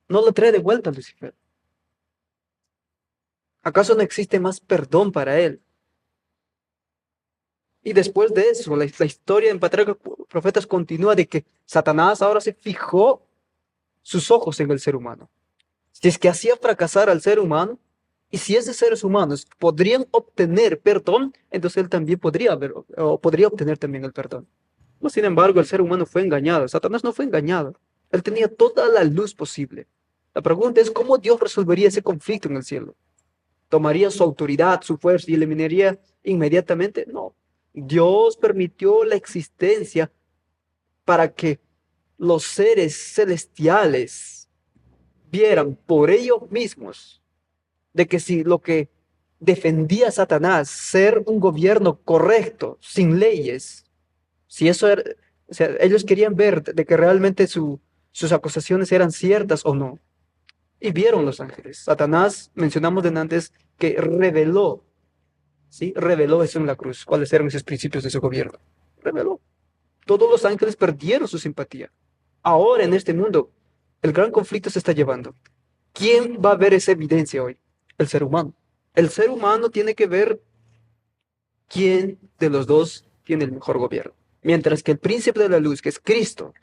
no lo trae de vuelta a Lucifer? ¿Acaso no existe más perdón para él? Y después de eso, la historia en Patriarcas y Profetas continúa de que Satanás ahora se fijó sus ojos en el ser humano. Si es que hacía fracasar al ser humano, y si esos seres humanos podrían obtener perdón, entonces él también podría obtener también el perdón. No, sin embargo, el ser humano fue engañado. Satanás no fue engañado. Él tenía toda la luz posible. La pregunta es cómo Dios resolvería ese conflicto en el cielo. ¿Tomaría su autoridad, su fuerza y eliminaría inmediatamente? No. Dios permitió la existencia para que los seres celestiales vieran por ellos mismos de que si lo que defendía a Satanás, ser un gobierno correcto, sin leyes, si eso era, o sea, ellos querían ver de que realmente sus acusaciones eran ciertas o no. Y vieron los ángeles. Satanás, mencionamos de antes, que reveló, ¿sí? Reveló eso en la cruz, cuáles eran esos principios de su gobierno. Reveló. Todos los ángeles perdieron su simpatía. Ahora en este mundo, el gran conflicto se está llevando. ¿Quién va a ver esa evidencia hoy? El ser humano. El ser humano tiene que ver quién de los dos tiene el mejor gobierno. Mientras que el príncipe de la luz, que es Cristo,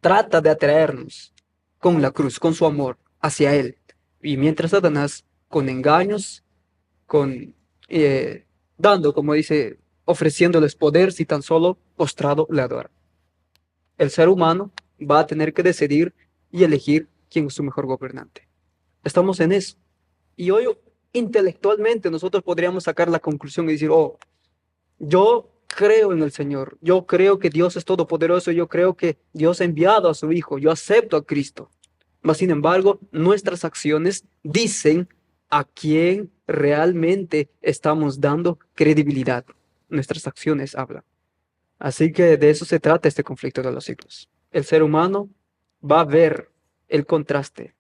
trata de atraernos con la cruz, con su amor hacia Él. Y mientras Satanás, con engaños, con dando, como dice, ofreciéndoles poder si tan solo postrado le adora. El ser humano va a tener que decidir y elegir quién es su mejor gobernante. Estamos en eso. Y hoy intelectualmente nosotros podríamos sacar la conclusión y decir, oh, yo creo en el Señor, yo creo que Dios es todopoderoso, yo creo que Dios ha enviado a su Hijo, yo acepto a Cristo. Mas, sin embargo, nuestras acciones dicen a quién realmente estamos dando credibilidad. Nuestras acciones hablan. Así que de eso se trata este conflicto de los siglos. El ser humano va a ver el contraste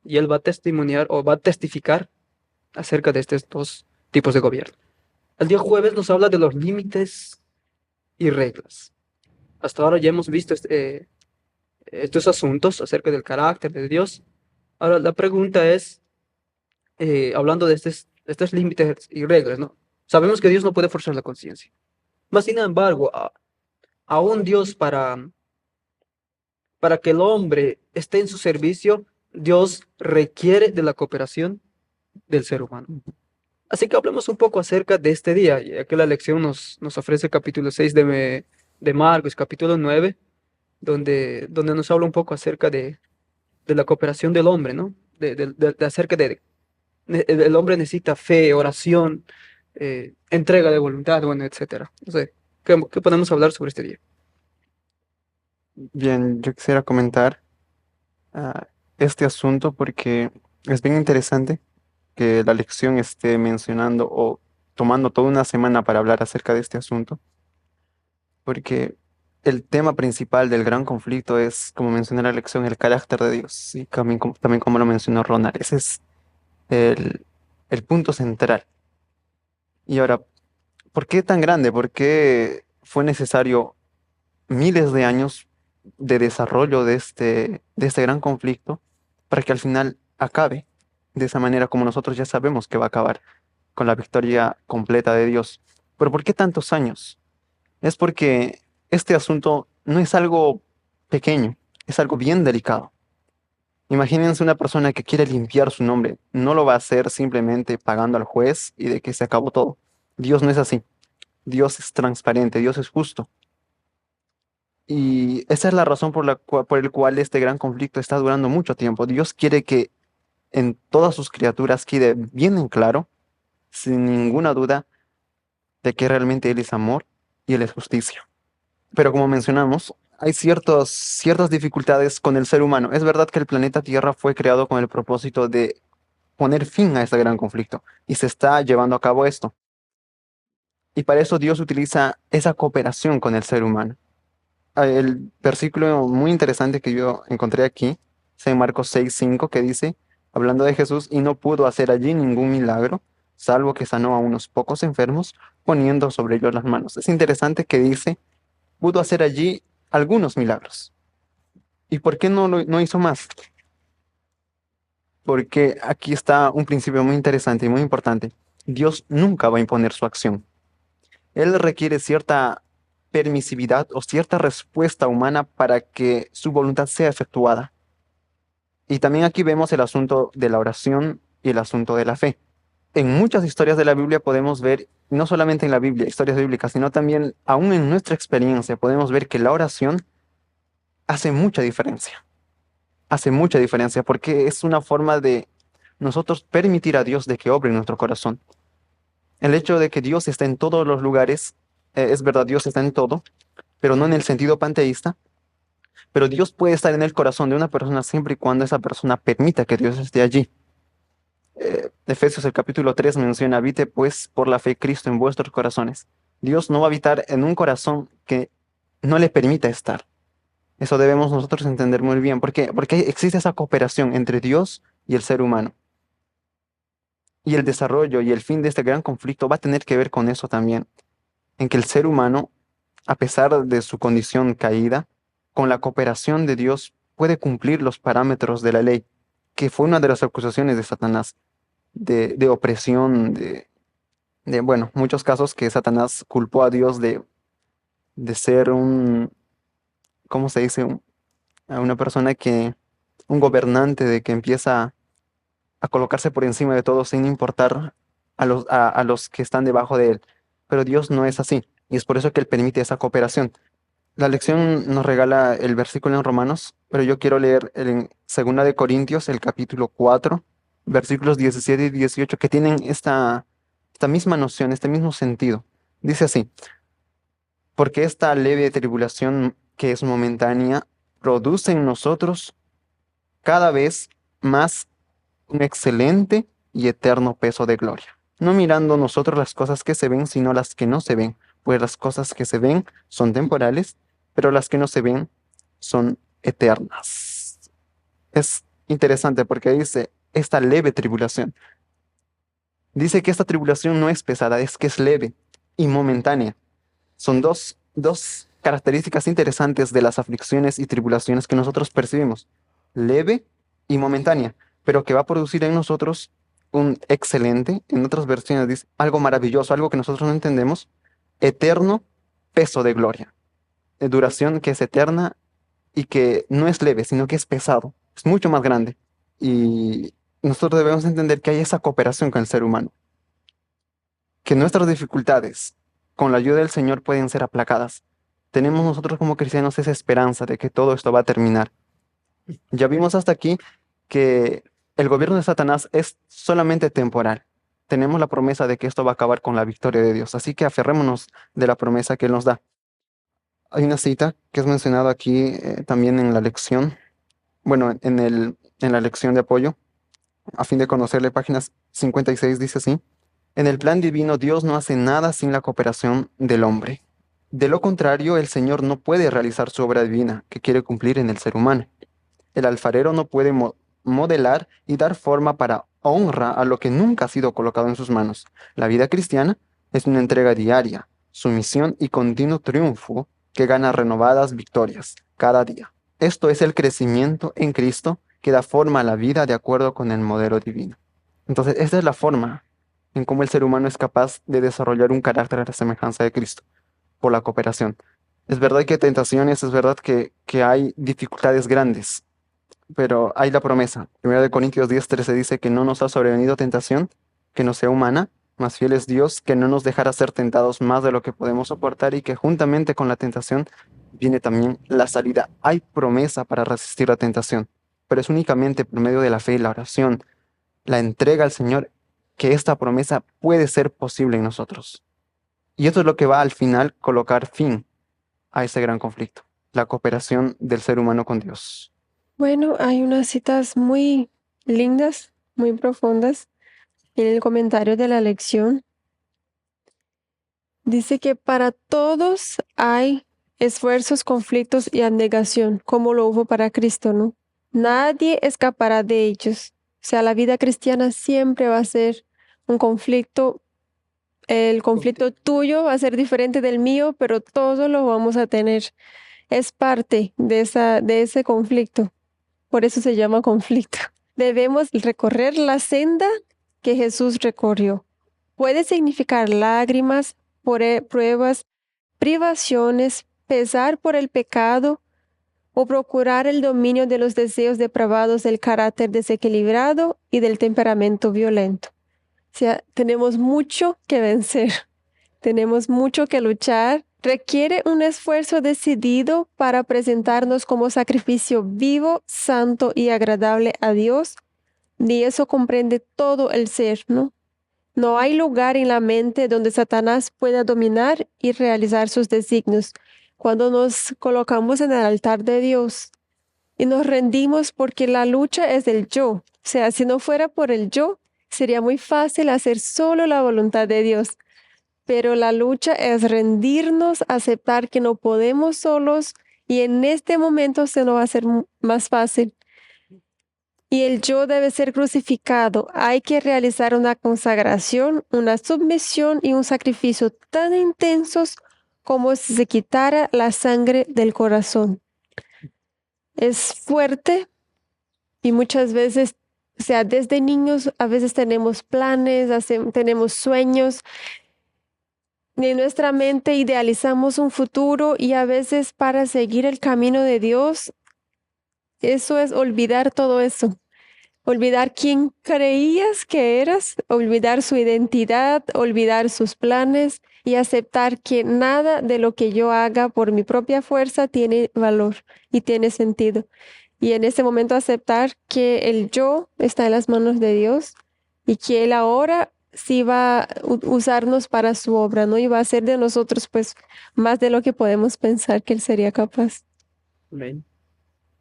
y él va a testimoniar o va a testificar acerca de estos dos tipos de gobierno. El día jueves nos habla de los límites y reglas. Hasta ahora ya hemos visto estos asuntos acerca del carácter de Dios. Ahora la pregunta es, hablando de estos límites y reglas, ¿no? Sabemos que Dios no puede forzar la conciencia. Mas, sin embargo, aún Dios para que el hombre esté en su servicio, Dios requiere de la cooperación del ser humano. Así que hablemos un poco acerca de este día, ya que la lección nos ofrece el capítulo 6 de Marcos, capítulo 9, donde nos habla un poco acerca de la cooperación del hombre, ¿no? Acerca el hombre necesita fe, oración, entrega de voluntad, bueno, etcétera. No sé, ¿qué podemos hablar sobre este día? Bien, yo quisiera comentar este asunto porque es bien interesante que la lección esté mencionando o tomando toda una semana para hablar acerca de este asunto, porque el tema principal del gran conflicto es, como mencioné en la lección, el carácter de Dios, y también como lo mencionó Ronald, ese es el, el punto central. Y ahora, ¿por qué tan grande? ¿Por qué fue necesario miles de años de desarrollo de este gran conflicto para que al final acabe de esa manera como nosotros ya sabemos que va a acabar, con la victoria completa de Dios? ¿Pero por qué tantos años? Es porque este asunto no es algo pequeño, es algo bien delicado. Imagínense una persona que quiere limpiar su nombre, no lo va a hacer simplemente pagando al juez y de que se acabó todo. Dios no es así. Dios es transparente, Dios es justo. Y esa es la razón por el cual este gran conflicto está durando mucho tiempo. Dios quiere que en todas sus criaturas quede bien en claro, sin ninguna duda, de que realmente Él es amor y Él es justicia. Pero como mencionamos, hay ciertas dificultades con el ser humano. Es verdad que el planeta Tierra fue creado con el propósito de poner fin a este gran conflicto y se está llevando a cabo esto. Y para eso Dios utiliza esa cooperación con el ser humano. El versículo muy interesante que yo encontré aquí es en Marcos 6:5 que dice, hablando de Jesús, y no pudo hacer allí ningún milagro, salvo que sanó a unos pocos enfermos, poniendo sobre ellos las manos. Es interesante que dice, pudo hacer allí algunos milagros. ¿Y por qué no hizo más? Porque aquí está un principio muy interesante y muy importante. Dios nunca va a imponer su acción. Él requiere cierta permisividad o cierta respuesta humana para que su voluntad sea efectuada. Y también aquí vemos el asunto de la oración y el asunto de la fe. En muchas historias de la Biblia podemos ver, no solamente en la Biblia, historias bíblicas, sino también aún en nuestra experiencia, podemos ver que la oración hace mucha diferencia. Hace mucha diferencia porque es una forma de nosotros permitir a Dios de que obre en nuestro corazón. El hecho de que Dios está en todos los lugares, es verdad, Dios está en todo, pero no en el sentido panteísta, pero Dios puede estar en el corazón de una persona siempre y cuando esa persona permita que Dios esté allí. Efesios el capítulo 3 menciona, habite pues por la fe Cristo en vuestros corazones. Dios no va a habitar en un corazón que no le permita estar. Eso debemos nosotros entender muy bien. ¿Por qué? Porque existe esa cooperación entre Dios y el ser humano. Y el desarrollo y el fin de este gran conflicto va a tener que ver con eso también, en que el ser humano, a pesar de su condición caída, con la cooperación de Dios puede cumplir los parámetros de la ley, que fue una de las acusaciones de Satanás, de opresión, bueno, muchos casos que Satanás culpó a Dios de ser ¿cómo se dice? A una persona un gobernante, de que empieza a colocarse por encima de todo sin importar a los que están debajo de él. Pero Dios no es así, y es por eso que Él permite esa cooperación. La lección nos regala el versículo en Romanos, pero yo quiero leer en 2 de Corintios, el capítulo 4, versículos 17 y 18, que tienen esta misma noción, este mismo sentido. Dice así, porque esta leve tribulación que es momentánea produce en nosotros cada vez más un excelente y eterno peso de gloria, no mirando nosotros las cosas que se ven, sino las que no se ven, pues las cosas que se ven son temporales, pero las que no se ven son eternas. Es interesante porque dice esta leve tribulación. Dice que esta tribulación no es pesada, es que es leve y momentánea. Son dos características interesantes de las aflicciones y tribulaciones que nosotros percibimos. Leve y momentánea, pero que va a producir en nosotros un excelente, en otras versiones dice, algo maravilloso, algo que nosotros no entendemos, eterno peso de gloria. De duración que es eterna y que no es leve, sino que es pesado, es mucho más grande. Y nosotros debemos entender que hay esa cooperación con el ser humano, que nuestras dificultades, con la ayuda del Señor, pueden ser aplacadas. Tenemos nosotros como cristianos esa esperanza de que todo esto va a terminar. Ya vimos hasta aquí que el gobierno de Satanás es solamente temporal. Tenemos la promesa de que esto va a acabar con la victoria de Dios, así que aferrémonos de la promesa que Él nos da. Hay una cita que es mencionada aquí también en la lección, bueno, en la lección de apoyo, a fin de conocerle, páginas 56 dice así. En el plan divino, Dios no hace nada sin la cooperación del hombre. De lo contrario, el Señor no puede realizar su obra divina que quiere cumplir en el ser humano. El alfarero no puede modelar y dar forma para honra a lo que nunca ha sido colocado en sus manos. La vida cristiana es una entrega diaria, sumisión y continuo triunfo que gana renovadas victorias cada día. Esto es el crecimiento en Cristo que da forma a la vida de acuerdo con el modelo divino. Entonces, esta es la forma en cómo el ser humano es capaz de desarrollar un carácter a la semejanza de Cristo, por la cooperación. Es verdad que hay tentaciones, es verdad que hay dificultades grandes, pero hay la promesa. 1 Corintios 10:13 dice que no nos ha sobrevenido tentación que no sea humana, Más fiel es Dios, que no nos dejará ser tentados más de lo que podemos soportar y que juntamente con la tentación viene también la salida. Hay promesa para resistir la tentación, pero es únicamente por medio de la fe y la oración, la entrega al Señor, que esta promesa puede ser posible en nosotros. Y esto es lo que va al final colocar fin a ese gran conflicto, la cooperación del ser humano con Dios. Bueno, hay unas citas muy lindas, muy profundas en el comentario de la lección. Dice que para todos hay esfuerzos, conflictos y abnegación, como lo hubo para Cristo, ¿no? Nadie escapará de ellos. O sea, la vida cristiana siempre va a ser un conflicto. El conflicto tuyo va a ser diferente del mío, pero todos lo vamos a tener. Es parte de ese conflicto. Por eso se llama conflicto. Debemos recorrer la senda que Jesús recorrió. Puede significar lágrimas, pruebas, privaciones, pesar por el pecado o procurar el dominio de los deseos depravados, del carácter desequilibrado y del temperamento violento. O sea, tenemos mucho que vencer, tenemos mucho que luchar. Requiere un esfuerzo decidido para presentarnos como sacrificio vivo, santo y agradable a Dios. Y eso comprende todo el ser, ¿no? No hay lugar en la mente donde Satanás pueda dominar y realizar sus designios. Cuando nos colocamos en el altar de Dios y nos rendimos, porque la lucha es del yo. O sea, si no fuera por el yo, sería muy fácil hacer solo la voluntad de Dios. Pero la lucha es rendirnos, aceptar que no podemos solos, y en este momento se nos va a hacer más fácil. Y el yo debe ser crucificado. Hay que realizar una consagración, una submisión y un sacrificio tan intensos como si se quitara la sangre del corazón. Es fuerte y muchas veces, o sea, desde niños a veces tenemos planes, tenemos sueños. En nuestra mente idealizamos un futuro y a veces para seguir el camino de Dios, eso es olvidar todo eso. Olvidar quién creías que eras, olvidar su identidad, olvidar sus planes y aceptar que nada de lo que yo haga por mi propia fuerza tiene valor y tiene sentido. Y en ese momento aceptar que el yo está en las manos de Dios y que Él ahora sí va a usarnos para su obra, ¿no? Y va a hacer de nosotros pues más de lo que podemos pensar que Él sería capaz. Amén.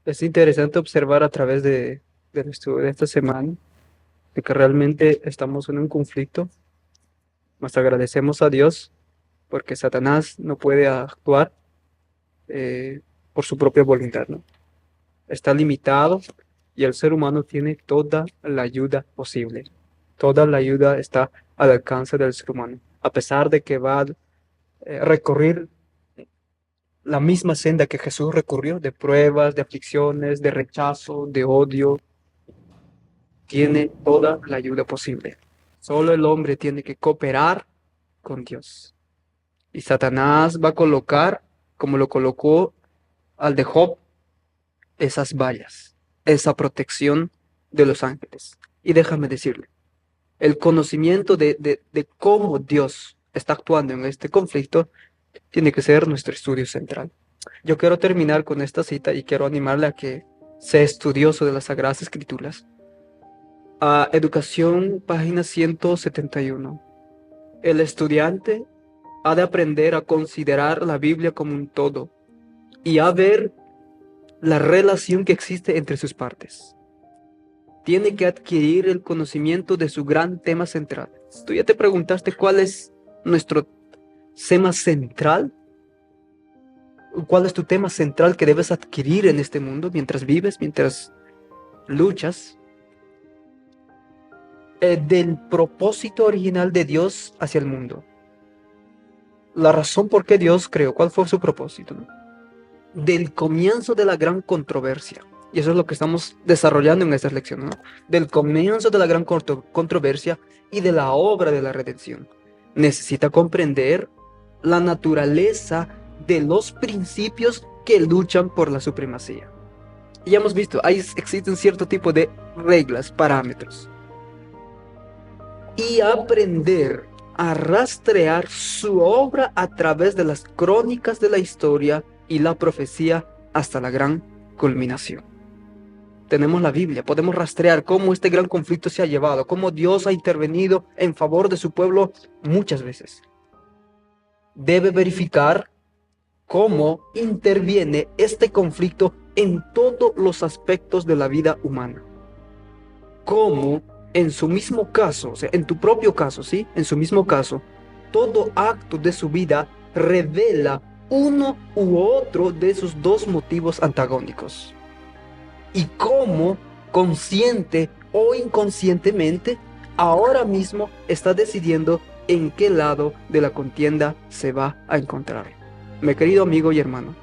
Es interesante observar a través del estudio de esta semana de que realmente estamos en un conflicto. Nos agradecemos a Dios porque Satanás no puede actuar por su propia voluntad, ¿no? Está limitado y el ser humano tiene toda la ayuda posible. Toda la ayuda está al alcance del ser humano, a pesar de que va a recorrer la misma senda que Jesús recorrió, de pruebas, de aflicciones, de rechazo, de odio. Tiene toda la ayuda posible. Solo el hombre tiene que cooperar con Dios. Y Satanás va a colocar, como lo colocó al de Job, esas vallas, esa protección de los ángeles. Y déjame decirle, el conocimiento de cómo Dios está actuando en este conflicto tiene que ser nuestro estudio central. Yo quiero terminar con esta cita y quiero animarle a que sea estudioso de las Sagradas Escrituras. Educación, página 171. El estudiante ha de aprender a considerar la Biblia como un todo y a ver la relación que existe entre sus partes. Tiene que adquirir el conocimiento de su gran tema central. Tú ya te preguntaste cuál es nuestro tema central. ¿Cuál es tu tema central que debes adquirir en este mundo mientras vives, mientras luchas? Del propósito original de Dios hacia el mundo. La razón por qué Dios creó, ¿cuál fue su propósito, ¿no? Del comienzo de la gran controversia. Y eso es lo que estamos desarrollando en esta lección, ¿no? Del comienzo de la gran controversia y de la obra de la redención. Necesita comprender la naturaleza de los principios que luchan por la supremacía. Y ya hemos visto, existen cierto tipo de reglas, parámetros. Y aprender a rastrear su obra a través de las crónicas de la historia y la profecía hasta la gran culminación. Tenemos la Biblia, podemos rastrear cómo este gran conflicto se ha llevado, cómo Dios ha intervenido en favor de su pueblo muchas veces. Debe verificar cómo interviene este conflicto en todos los aspectos de la vida humana. Cómo en su mismo caso, o sea, en tu propio caso, ¿sí? En su mismo caso, todo acto de su vida revela uno u otro de esos dos motivos antagónicos. Y cómo, consciente o inconscientemente, ahora mismo está decidiendo en qué lado de la contienda se va a encontrar. Mi querido amigo y hermano,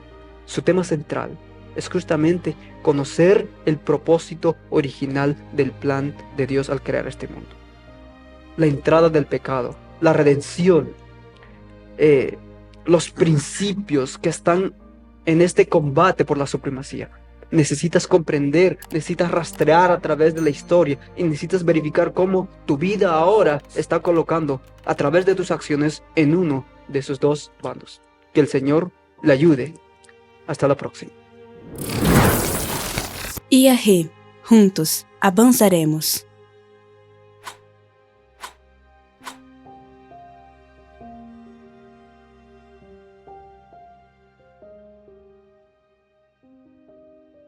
su tema central es justamente conocer el propósito original del plan de Dios al crear este mundo. La entrada del pecado, la redención, los principios que están en este combate por la supremacía. Necesitas comprender, necesitas rastrear a través de la historia y necesitas verificar cómo tu vida ahora está colocando a través de tus acciones en uno de esos dos bandos. Que el Señor le ayude. Hasta la próxima. IAG, juntos avanzaremos.